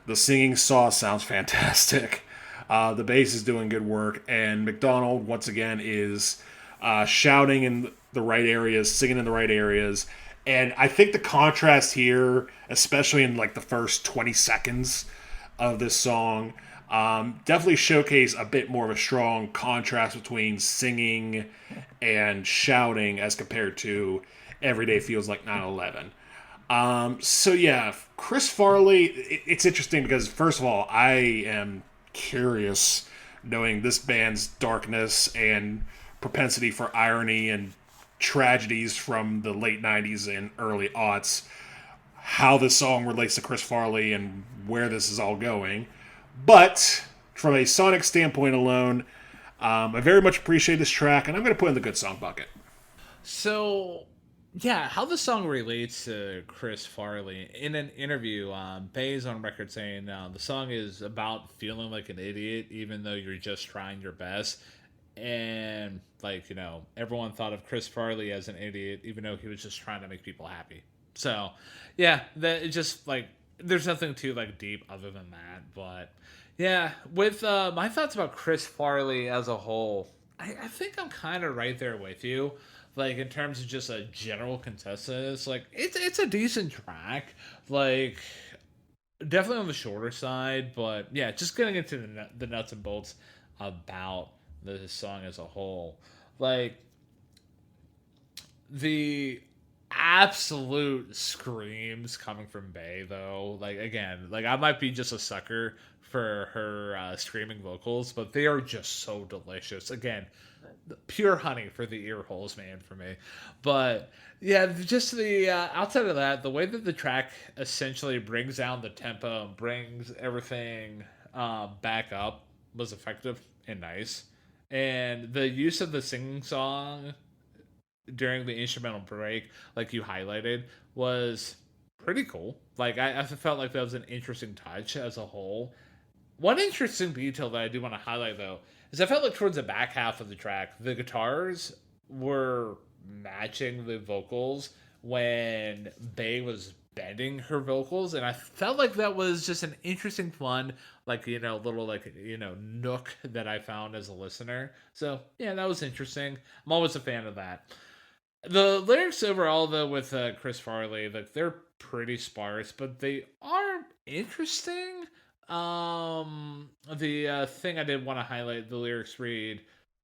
the singing saw sounds fantastic, the bass is doing good work, and McDonald, once again, is shouting in the right areas, singing in the right areas. And I think the contrast here, especially in like the first 20 seconds of this song, definitely showcase a bit more of a strong contrast between singing and shouting as compared to Everyday Feels Like 9/11. So yeah, Chris Farley, it's interesting because, first of all, I am curious, knowing this band's darkness and propensity for irony and tragedies from the late 90s and early aughts, how this song relates to Chris Farley and where this is all going. But from a sonic standpoint alone, I very much appreciate this track, and I'm going to put it in the good song bucket. So, yeah, how the song relates to Chris Farley. In an interview, Bay's on record saying the song is about feeling like an idiot even though you're just trying your best. And, like, you know, everyone thought of Chris Farley as an idiot even though he was just trying to make people happy. So, yeah, that it just, like, there's nothing too, like, deep other than that. But, yeah, with my thoughts about Chris Farley as a whole, I think I'm kind of right there with you. Like, in terms of just a general consensus, like, it's a decent track. Like, definitely on the shorter side, but yeah, just getting into the nuts and bolts about the song as a whole. Like, the absolute screams coming from Bay, though. Like, again, like, I might be just a sucker for her screaming vocals, but they are just so delicious. Again, pure honey for the ear holes, man, for me. But yeah, just the outside of that, the way that the track essentially brings down the tempo and brings everything back up was effective and nice. And the use of the singing song during the instrumental break, like you highlighted, was pretty cool. Like, I felt like that was an interesting touch as a whole. One interesting detail that I do want to highlight, though, is I felt like towards the back half of the track, the guitars were matching the vocals when Bay was bending her vocals, and I felt like that was just an interesting, fun, like, you know, little, like, you know, nook that I found as a listener. So yeah, that was interesting. I'm always a fan of that. The lyrics overall, though, with Chris Farley, like, they're pretty sparse, but they are interesting. The thing I did want to highlight, the lyrics read,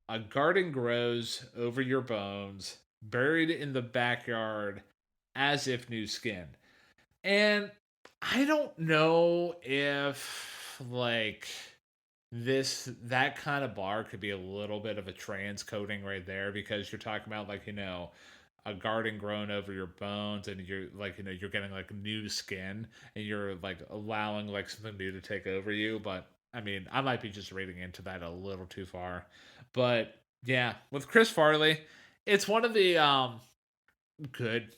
"A garden grows over your bones, buried in the backyard, as if new skin." And I don't know if like that kind of bar could be a little bit of a transcoding right there because you're talking about like a garden growing over your bones and you're like you're getting like new skin and you're like allowing like something new to take over you. But I mean, I might be just reading into that a little too far. But yeah, with Chris Farley, it's one of the good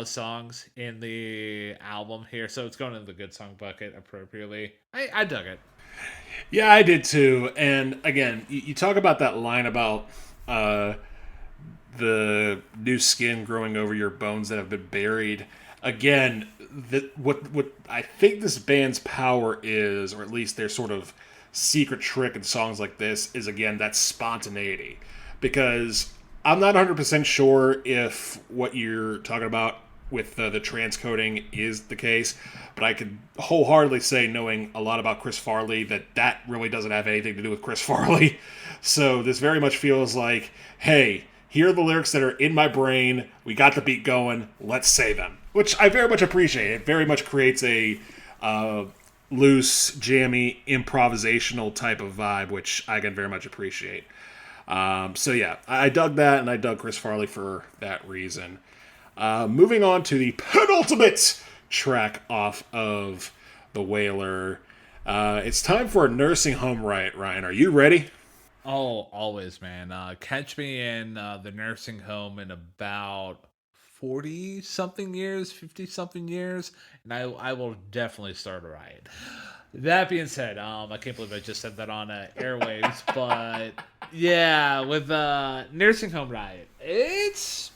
songs in the album here, so it's going in the good song bucket appropriately. I dug it. Yeah, I did too. And again, you talk about that line about uh, the new skin growing over your bones that have been buried. Again, what I think this band's power is, or at least their sort of secret trick in songs like this, is again that spontaneity. Because I'm not 100% sure if what you're talking about with the transcoding is the case, but I could wholeheartedly say, knowing a lot about Chris Farley, that really doesn't have anything to do with Chris Farley. So this very much feels like, hey, here are the lyrics that are in my brain. We got the beat going. Let's say them, which I very much appreciate. It very much creates a loose, jammy, improvisational type of vibe, which I can very much appreciate. So yeah, I dug that, and I dug Chris Farley for that reason. Moving on to the penultimate track off of The Wailer. It's time for a nursing home riot, Ryan. Are you ready? Oh, always, man. Catch me in the nursing home in about 40 something years, 50 something years, and I will definitely start a riot. That being said, I can't believe I just said that on airwaves, but yeah, with nursing home riot, it's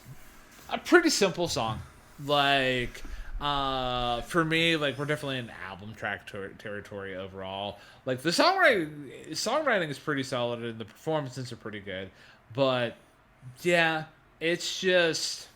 a pretty simple song. Like, for me, like we're definitely in album track territory overall. Like the songwriting is pretty solid and the performances are pretty good, but yeah, it's just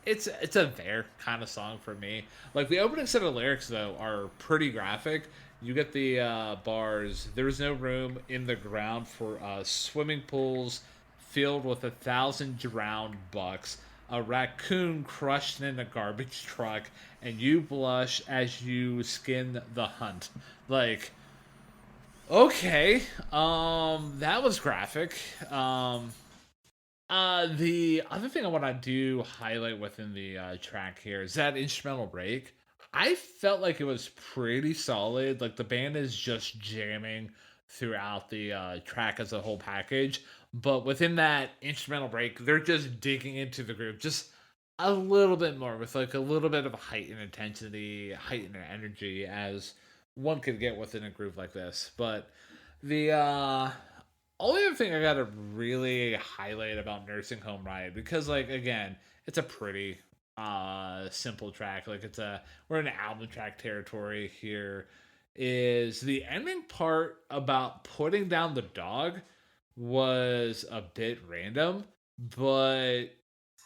it's a there kind of song for me. Like the opening set of lyrics though are pretty graphic. You get the bars. There is no room in the ground for swimming pools filled with 1,000 drowned bucks, a raccoon crushed in a garbage truck, and you blush as you skin the hunt. Like, okay, that was graphic. The other thing I want to do highlight within the track here is that instrumental break. I felt like it was pretty solid. Like the band is just jamming throughout the track as a whole package, but within that instrumental break, they're just digging into the groove just a little bit more with like a little bit of a heightened intensity, heightened energy as one could get within a groove like this. But the only other thing I gotta really highlight about Nursing Home Riot, because like again, it's a pretty simple track. Like we're in album track territory here. Is the ending part about putting down the dog was a bit random, but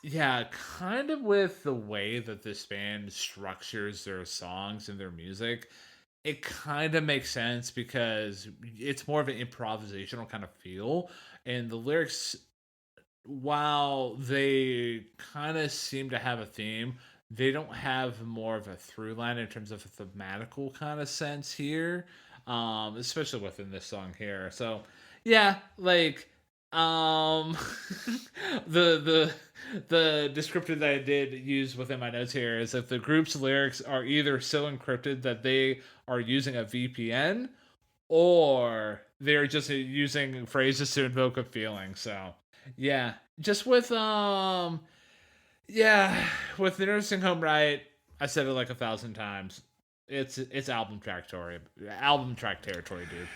yeah, kind of with the way that this band structures their songs and their music, it kind of makes sense because it's more of an improvisational kind of feel. And the lyrics, while they kind of seem to have a theme, they don't have more of a through line in terms of a thematical kind of sense here, especially within this song here. So, yeah, like um, the descriptor that I did use within my notes here is that the group's lyrics are either so encrypted that they are using a VPN, or they're just using phrases to invoke a feeling. So, yeah, just with yeah, with the nursing home riot, I said it like 1,000 times. It's album track territory, dude.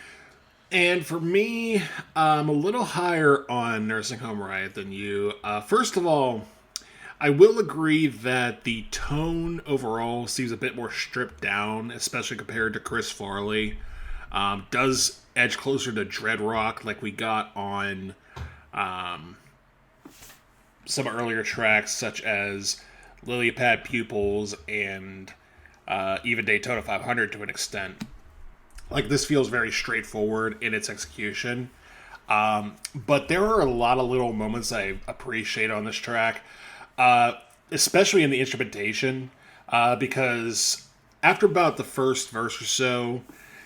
And for me, I'm a little higher on Nursing Home Riot than you. First of all, I will agree that the tone overall seems a bit more stripped down, especially compared to Chris Farley. Does edge closer to dread rock like we got on some earlier tracks, such as Lily Pad Pupils and even Daytona 500 to an extent. Like, this feels very straightforward in its execution. But there are a lot of little moments I appreciate on this track, especially in the instrumentation, because after about the first verse or so,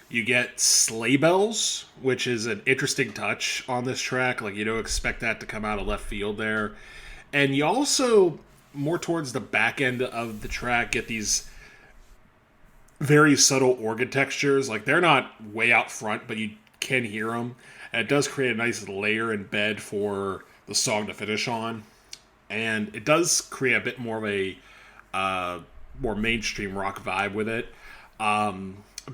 you get sleigh bells, which is an interesting touch on this track. Like, you don't expect that to come out of left field there. And you also, more towards the back end of the track, get these very subtle organ textures. Like, they're not way out front, but you can hear them. And it does create a nice layer and bed for the song to finish on. And it does create a bit more of a more mainstream rock vibe with it.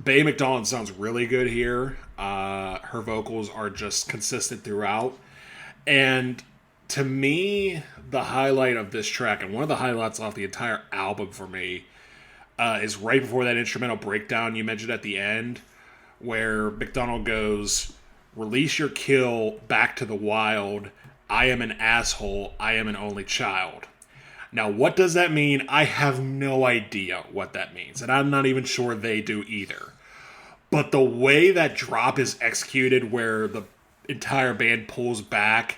Bay McDonald sounds really good here. Her vocals are just consistent throughout. And to me, the highlight of this track, and one of the highlights off the entire album for me, is right before that instrumental breakdown you mentioned at the end, where McDonald goes, "Release your kill back to the wild. I am an asshole. I am an only child." Now, what does that mean? I have no idea what that means, and I'm not even sure they do either. But the way that drop is executed, where the entire band pulls back,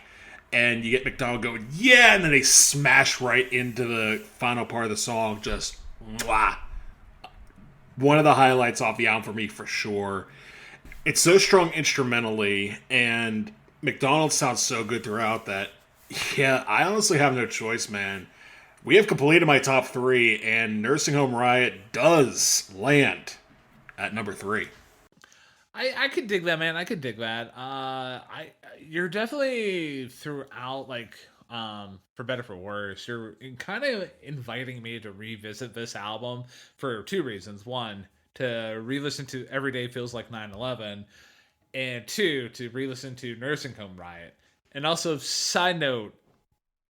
and you get McDonald going, yeah, and then they smash right into the final part of the song, just, mwah. One of the highlights off the album for me, for sure. It's so strong instrumentally, and McDonald sounds so good throughout that, yeah, I honestly have no choice, man. We have completed my top 3, and Nursing Home Riot does land at number 3. I could dig that, man. I could dig that. You're definitely throughout, like, for better for worse, you're kind of inviting me to revisit this album for 2 reasons. 1, to re-listen to Every Day Feels Like 9/11, and 2, to re-listen to Nursing Home Riot. And also, side note,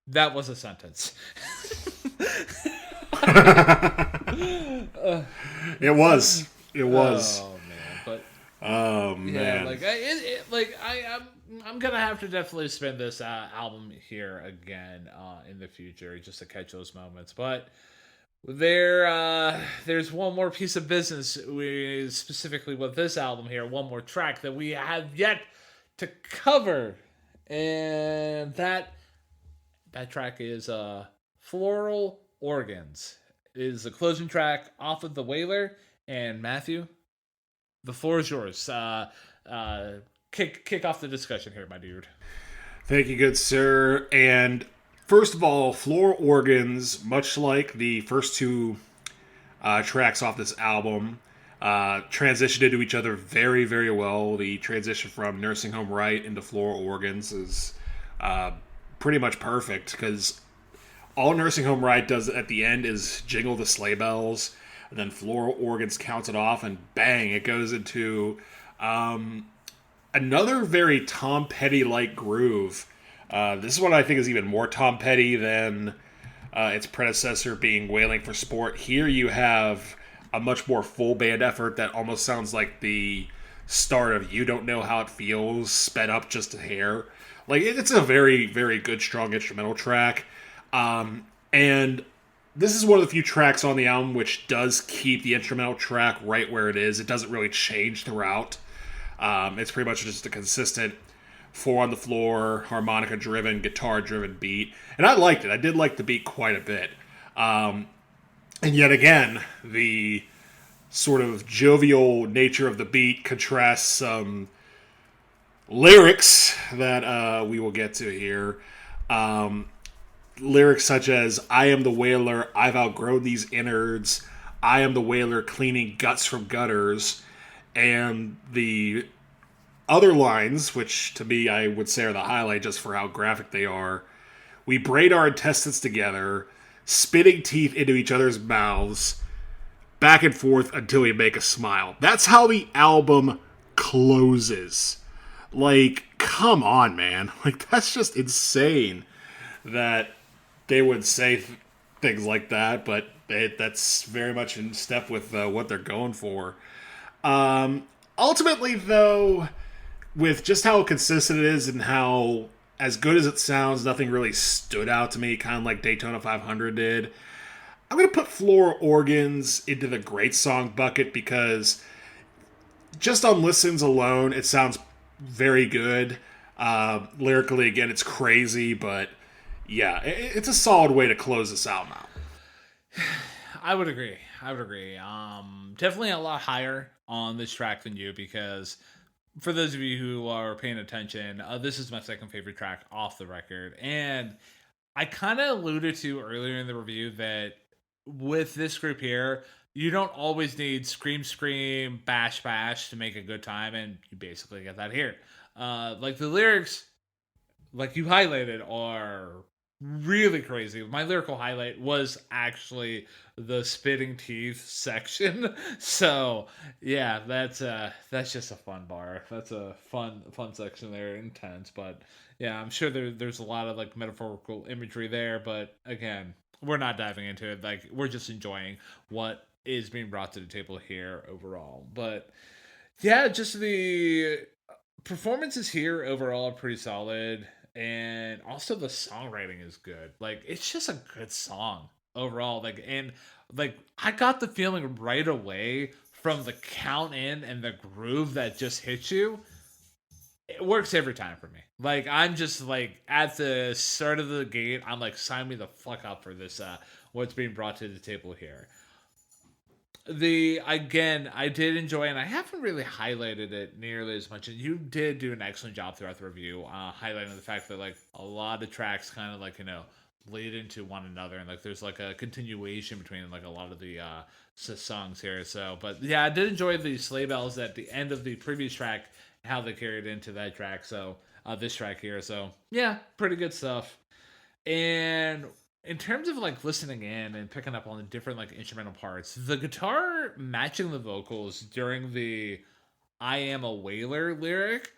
that was a sentence. It was. It was. Oh man, but oh man, yeah, I'm gonna have to definitely spin this album here again in the future just to catch those moments. But there's one more piece of business, specifically with this album here, one more track that we have yet to cover, and that track is Floral Organs. It is the closing track off of The Wailer. And Matthew, the floor is yours. Kick off the discussion here, my dude. Thank you, good sir. And first of all, Floral Organs, much like the first 2 tracks off this album, transitioned into each other very, very well. The transition from Nursing Home Riot into Floral Organs is pretty much perfect, because all Nursing Home Riot does at the end is jingle the sleigh bells, and then Floral Organs counts it off, and bang, it goes into another very Tom Petty-like groove. This is what I think is even more Tom Petty than its predecessor, being Wailing for Sport. Here you have a much more full band effort that almost sounds like the start of You Don't Know How It Feels, sped up just a hair. Like, it's a very, very good, strong instrumental track. And this is one of the few tracks on the album which does keep the instrumental track right where it is. It doesn't really change throughout. It's pretty much just a consistent 4 on the floor, harmonica-driven, guitar-driven beat. And I liked it. I did like the beat quite a bit. And yet again, the sort of jovial nature of the beat contrasts some lyrics that we will get to here. Lyrics such as, "I am the whaler, I've outgrown these innards. I am the whaler cleaning guts from gutters." And the other lines, which to me I would say are the highlight just for how graphic they are. "We braid our intestines together, spitting teeth into each other's mouths, back and forth until we make a smile." That's how the album closes. Like, come on, man. Like, that's just insane that they would say things like that, but that's very much in step with what they're going for. Ultimately, though, with just how consistent it is and how, as good as it sounds, nothing really stood out to me, kind of like Daytona 500 did. I'm going to put Floral Organs into the great song bucket, because just on listens alone, it sounds very good. Lyrically, again, it's crazy, but yeah, it's a solid way to close this album out. I would agree. I would agree. Definitely a lot higher on this track than you because for those of you who are paying attention, this is my second favorite track off the record, and I kind of alluded to earlier in the review that with this group here, you don't always need scream, scream, bash, bash to make a good time, and you basically get that here. Like the lyrics, like you highlighted, are really crazy. My lyrical highlight was actually the spitting teeth section. So yeah, that's just a fun bar. That's a fun section there, intense. But yeah, I'm sure there's a lot of like metaphorical imagery there. But again, we're not diving into it. Like we're just enjoying what is being brought to the table here overall. But yeah, just the performances here overall are pretty solid, and also the songwriting is good. Like it's just a good song overall. Like I got the feeling right away from the count in and the groove that just hits you. It works every time for me. Like I'm just like at the start of the gate, I'm like sign me the fuck up for this. What's being brought to the table here. I did enjoy, and I haven't really highlighted it nearly as much, and you did do an excellent job throughout the review, highlighting the fact that like a lot of tracks kind of like lead into one another, and like there's like a continuation between like a lot of the songs here. So but yeah, I did enjoy the sleigh bells at the end of the previous track, how they carried into that track. So this track here, so yeah, pretty good stuff. And in terms of like listening in and picking up on the different like instrumental parts, the guitar matching the vocals during the "I am a whaler" lyric,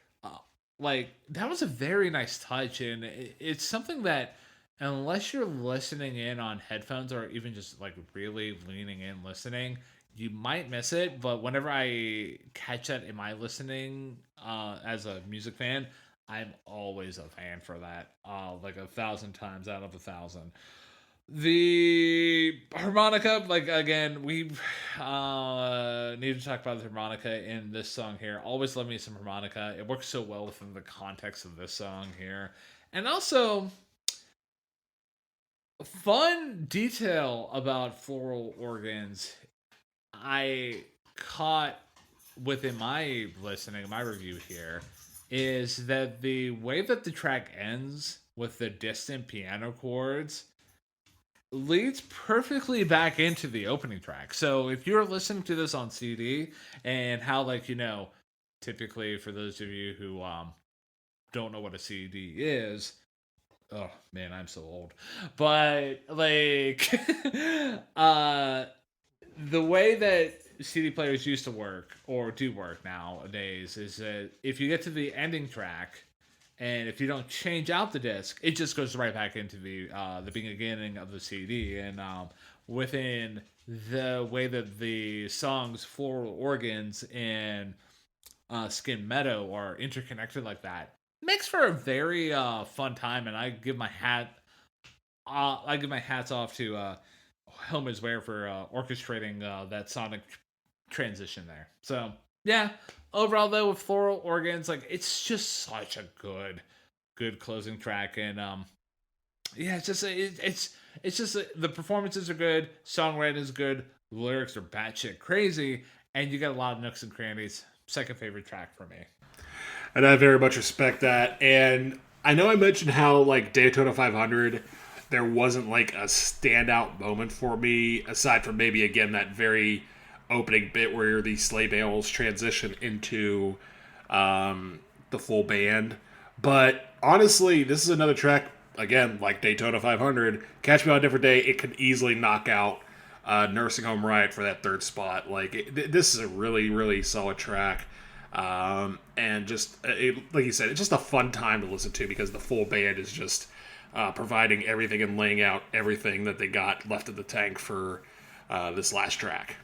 like that was a very nice touch, and it's something that unless you're listening in on headphones or even just like really leaning in listening, you might miss it. But whenever I catch that in my listening as a music fan, I'm always a fan for that. Like 1,000 times out of 1,000. The harmonica, like again, we need to talk about the harmonica in this song here. Always love me some harmonica. It works so well within the context of this song here. And also, fun detail about floral organs I caught within my listening, my review here, is that the way that the track ends with the distant piano chords leads perfectly back into the opening track. So if you're listening to this on CD and how like typically for those of you who don't know what a CD is, oh man, I'm so old. But like the way that CD players used to work or do work nowadays is that if you get to the ending track and if you don't change out the disc, it just goes right back into the beginning of the CD. And within the way that the songs "Floral Organs" and "Skin Meadow" are interconnected like that, makes for a very fun time. And I give my hats off to Helmut's Ware for orchestrating that sonic transition there. So yeah, overall though with floral organs, like it's just such a good closing track, and yeah, it's just the performances are good, songwriting is good, lyrics are batshit crazy, and you got a lot of nooks and crannies. Second favorite track for me. And I very much respect that. And I know I mentioned how like Daytona 500, there wasn't like a standout moment for me aside from maybe again that very opening bit where the sleigh bells transition into the full band. But honestly, this is another track again like Daytona 500. Catch Me on a Different Day. It could easily knock out Nursing Home Riot for that third spot. Like this is a really solid track. And just like you said, it's just a fun time to listen to because the full band is just providing everything and laying out everything that they got left in the tank for this last track.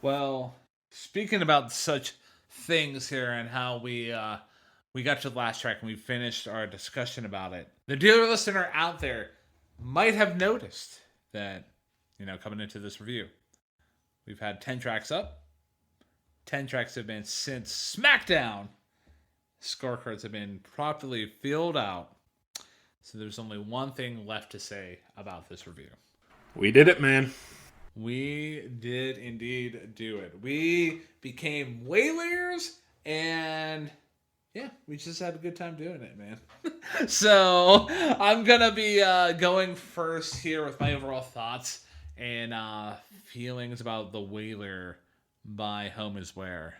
Well, speaking about such things here and how we got to the last track and we finished our discussion about it, the dealer listener out there might have noticed that coming into this review, we've had 10 tracks up. 10 tracks have been since SmackDown. Scorecards have been properly filled out. So there's only one thing left to say about this review. We did it, man. We did indeed do it. We became whalers, and yeah, we just had a good time doing it, man. So I'm gonna be going first here with my overall thoughts and feelings about the Whaler by Home Is Where.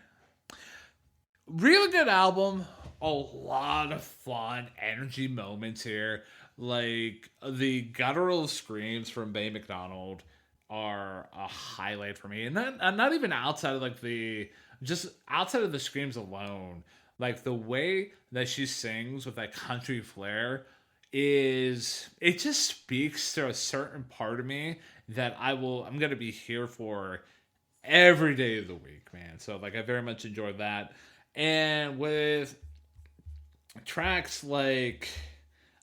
Really good album. A lot of fun, energy moments here. Like the guttural screams from Bay McDonald are a highlight for me, and not even outside of like the just outside of the screams alone. Like the way that she sings with that country flair is it just speaks to a certain part of me that I'm gonna be here for every day of the week, man. So like I very much enjoyed that. And with tracks like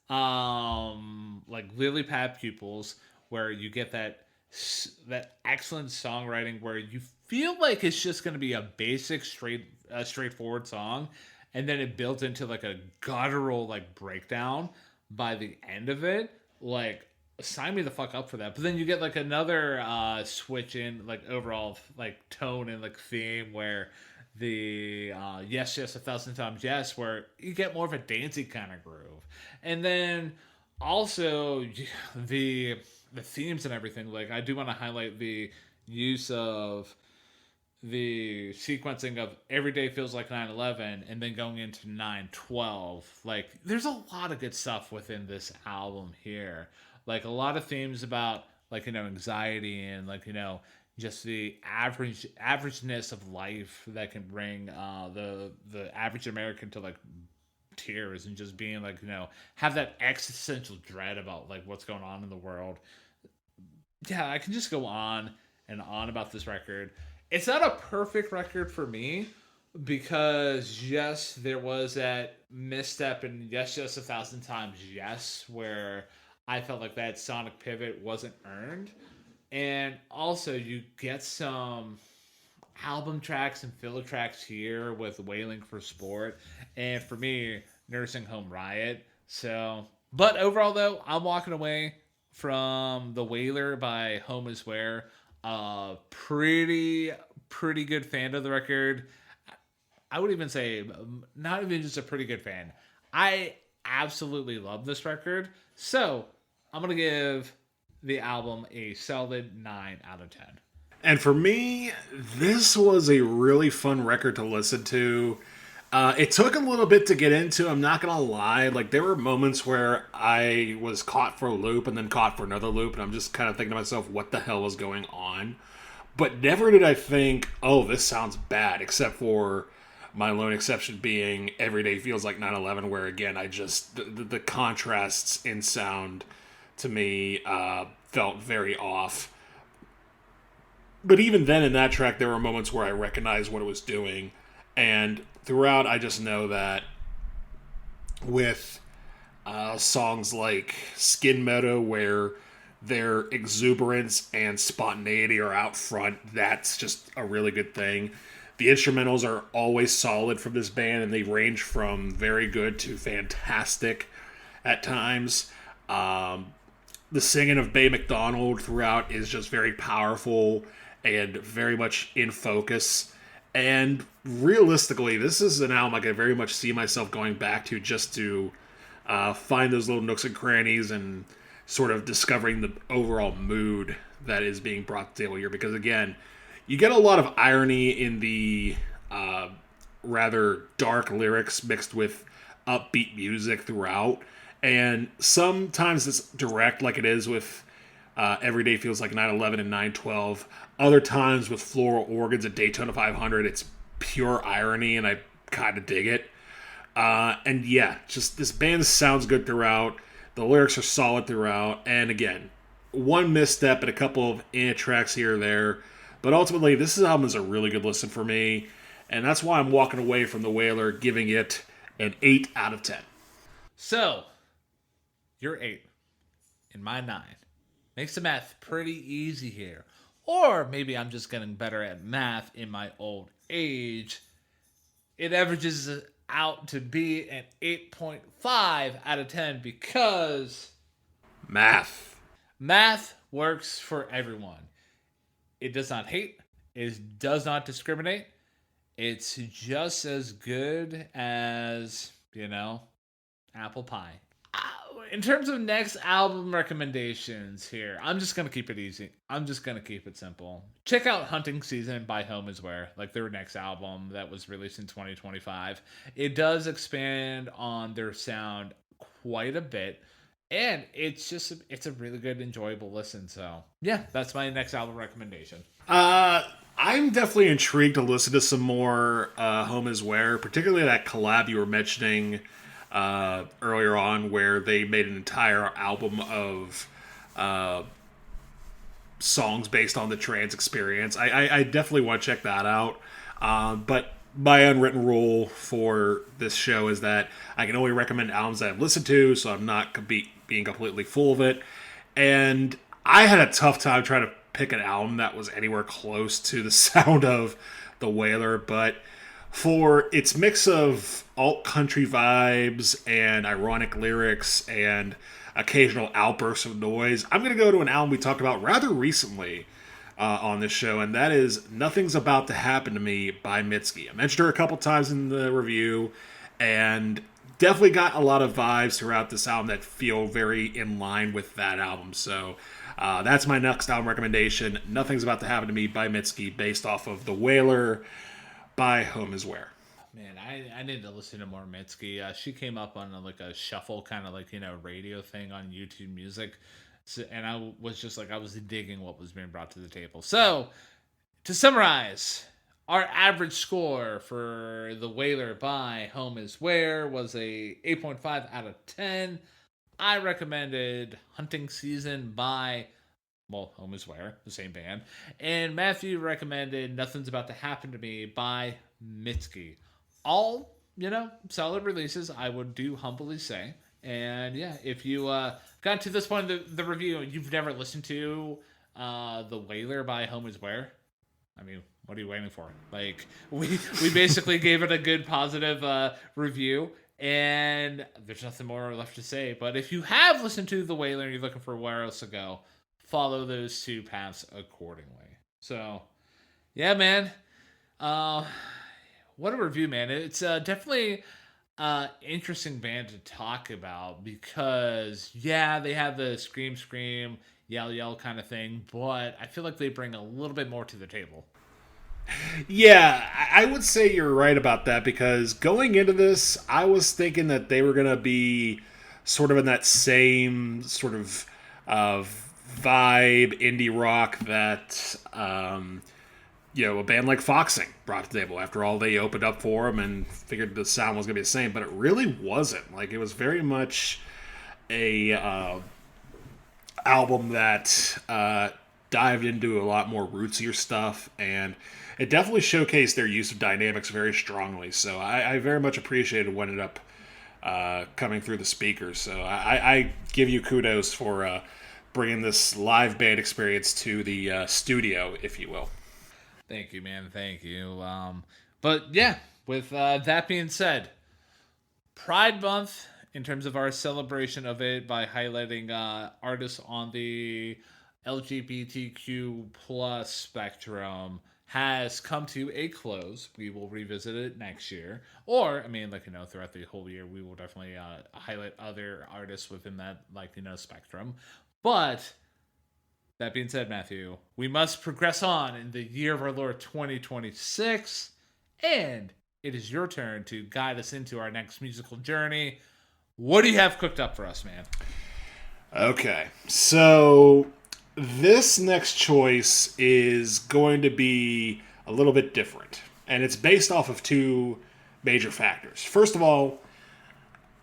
Lily Pad Pupils, where you get that excellent songwriting where you feel like it's just going to be a basic straightforward song, and then it builds into like a guttural like breakdown by the end of it. Like sign me the fuck up for that. But then you get like another switch in like overall like tone and like theme where the yes yes a thousand times yes, where you get more of a dancey kind of groove. And then also the the themes and everything, like I do want to highlight the use of the sequencing of every day feels like 9/11 and then going into 9/12. Like there's a lot of good stuff within this album here, like a lot of themes about like anxiety and like just the averageness of life that can bring the average American to like tears, and just being like have that existential dread about like what's going on in the world. Yeah, I can just go on and on about this record. It's not a perfect record for me because yes, there was that misstep in yes, yes, a thousand times yes, where I felt like that sonic pivot wasn't earned. And also, you get some album tracks and filler tracks here with Wailing for Sport, and for me, Nursing Home Riot. So, but overall, though, I'm walking away from The Wailer by Home Is Where. Pretty good fan of the record. I would even say not even just a pretty good fan. I absolutely love this record. So I'm gonna give the album a solid 9 out of 10. And for me, this was a really fun record to listen to. It took a little bit to get into. I'm not gonna lie. Like there were moments where I was caught for a loop and then caught for another loop, and I'm just kind of thinking to myself, "What the hell is going on?" But never did I think, "Oh, this sounds bad," except for my lone exception being "Every Day Feels Like 9/11," where again, I just the contrasts in sound to me felt very off. But even then, in that track, there were moments where I recognized what it was doing, and throughout, I just know that with songs like Skin Meadow, where their exuberance and spontaneity are out front, that's just a really good thing. The instrumentals are always solid from this band, and they range from very good to fantastic at times. The singing of Bay McDonald throughout is just very powerful and very much in focus. And realistically, this is an album I could very much see myself going back to just to find those little nooks and crannies and sort of discovering the overall mood that is being brought to the table here. Because again, you get a lot of irony in the rather dark lyrics mixed with upbeat music throughout. And sometimes it's direct, like it is with Every Day Feels Like 9/11 and 9/12. Other times with floral organs at Daytona 500, it's pure irony, and I kind of dig it. And yeah, just this band sounds good throughout. The lyrics are solid throughout. And again, one misstep and a couple of tracks here or there. But ultimately, this album is a really good listen for me. And that's why I'm walking away from The Wailer giving it an 8 out of 10. So, you're 8 and my 9. Makes the math pretty easy here. Or maybe I'm just getting better at math in my old age. It averages out to be an 8.5 out of 10 because Math. math works for everyone. It does not hate. It does not discriminate. It's just as good as, apple pie. In terms of next album recommendations here, I'm just going to keep it easy. I'm just going to keep it simple. Check out Hunting Season by Home Is Where, like their next album that was released in 2025. It does expand on their sound quite a bit. And it's a really good, enjoyable listen. So, yeah, that's my next album recommendation. I'm definitely intrigued to listen to some more Home Is Where, particularly that collab you were mentioning earlier on, where they made an entire album of songs based on the trans experience. I definitely want to check that out. But my unwritten rule for this show is that I can only recommend albums that I've listened to, so I'm not being completely full of it. And I had a tough time trying to pick an album that was anywhere close to the sound of The Wailer, but for its mix of alt country vibes and ironic lyrics and occasional outbursts of noise, I'm going to go to an album we talked about rather recently on this show, and that is Nothing's About to Happen to Me by Mitski. I mentioned her a couple times in the review, and definitely got a lot of vibes throughout this album that feel very in line with that album. So that's my next album recommendation, Nothing's About to Happen to Me by Mitski, based off of The Wailer by Home Is Where. Man, I need to listen to more Mitski. She came up on a shuffle kind of radio thing on YouTube Music. So, and I was just I was digging what was being brought to the table. So, to summarize, our average score for The Wailer by Home Is Where was a 8.5 out of 10. I recommended Hunting Season by, Home Is Where, the same band. And Matthew recommended Nothing's About to Happen to Me by Mitski. All, solid releases, I would do humbly say. And yeah, if you got to this point in the review and you've never listened to The Wailer by Home Is Where, I mean, what are you waiting for? We basically gave it a good positive review, and there's nothing more left to say. But if you have listened to The Wailer and you're looking for where else to go, follow those two paths accordingly. So, yeah, man. What a review, man. It's definitely interesting band to talk about because, yeah, they have the scream, yell kind of thing, but I feel like they bring a little bit more to the table. Yeah, I would say you're right about that, because going into this, I was thinking that they were going to be sort of in that same sort of vibe, indie rock that a band like Foxing brought to the table. After all, they opened up for them and figured the sound was going to be the same, but it really wasn't. It was very much a album that dived into a lot more rootsier stuff, and it definitely showcased their use of dynamics very strongly. So I very much appreciated what ended up coming through the speakers. So I give you kudos for bringing this live band experience to the studio, if you will. Thank you, man. Thank you. But yeah, with that being said, Pride Month, in terms of our celebration of it by highlighting artists on the LGBTQ plus spectrum, has come to a close. We will revisit it next year. Or, throughout the whole year, we will definitely highlight other artists within that, spectrum. But that being said, Matthew, we must progress on in the year of our Lord 2026, and it is your turn to guide us into our next musical journey. What do you have cooked up for us, man? Okay, so this next choice is going to be a little bit different, and it's based off of two major factors. First of all,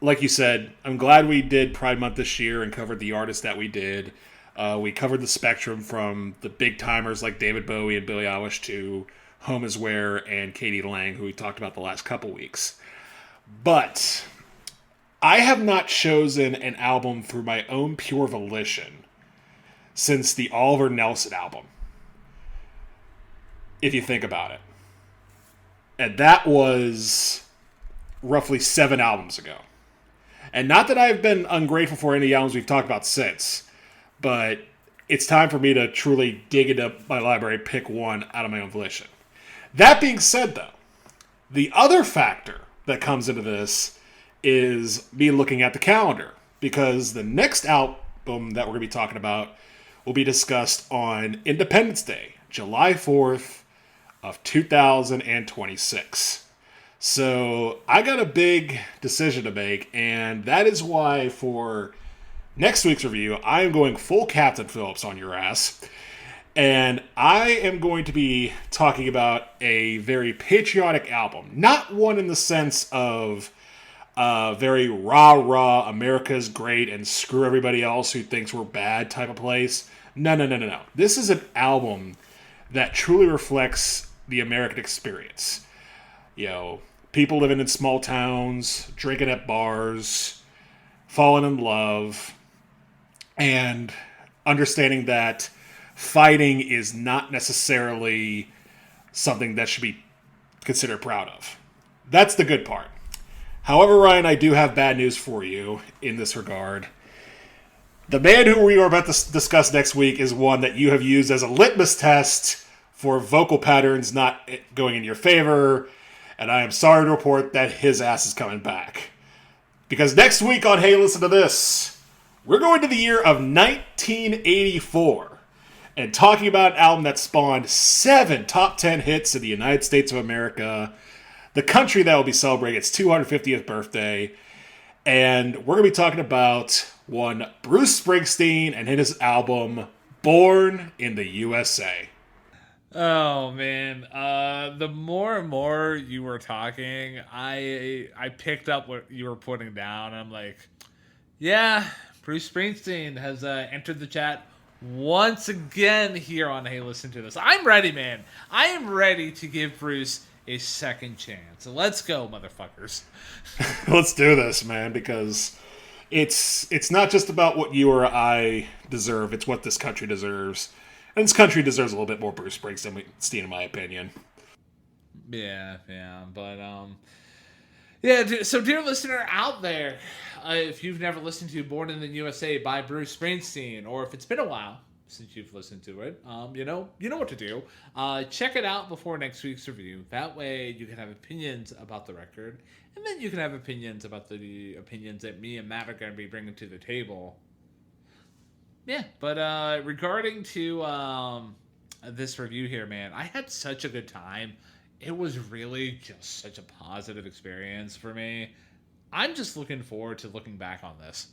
like you said, I'm glad we did Pride Month this year and covered the artists that we did. We covered the spectrum from the big timers like David Bowie and Billie Eilish to Home Is Where and Katie Lang, who we talked about the last couple weeks. But I have not chosen an album through my own pure volition since the Oliver Nelson album, if you think about it. And that was roughly 7 albums ago. And not that I've been ungrateful for any albums we've talked about since, but it's time for me to truly dig into my library, pick one out of my own volition. That being said, though, the other factor that comes into this is me looking at the calendar, because the next album that we're going to be talking about will be discussed on Independence Day, July 4th of 2026. So I got a big decision to make, and that is why for next week's review, I am going full Captain Phillips on your ass. And I am going to be talking about a very patriotic album. Not one in the sense of very rah-rah, America's great and screw everybody else who thinks we're bad type of place. No. This is an album that truly reflects the American experience. You know, people living in small towns, drinking at bars, falling in love, and understanding that fighting is not necessarily something that should be considered proud of. That's the good part. However, Ryan, I do have bad news for you in this regard. The man who we are about to discuss next week is one that you have used as a litmus test for vocal patterns not going in your favor, and I am sorry to report that his ass is coming back. Because next week on Hey Listen to This, we're going to the year of 1984 and talking about an album that spawned 7 top 10 hits in the United States of America, the country that will be celebrating its 250th birthday, and we're going to be talking about one Bruce Springsteen and his album Born in the USA. Oh man, the more and more you were talking, I picked up what you were putting down. I'm like, yeah, Bruce Springsteen has entered the chat once again here on Hey Listen to This. I'm ready, man. I am ready to give Bruce a second chance. Let's go, motherfuckers. Let's do this, man, because it's not just about what you or I deserve. It's what this country deserves. And this country deserves a little bit more Bruce Springsteen, in my opinion. Yeah, but yeah. So, dear listener out there, if you've never listened to "Born in the USA" by Bruce Springsteen, or if it's been a while since you've listened to it, you know what to do. Check it out before next week's review. That way, you can have opinions about the record, and then you can have opinions about the opinions that me and Matt are going to be bringing to the table. Yeah, but regarding to this review here, man, I had such a good time. It was really just such a positive experience for me. I'm just looking forward to looking back on this.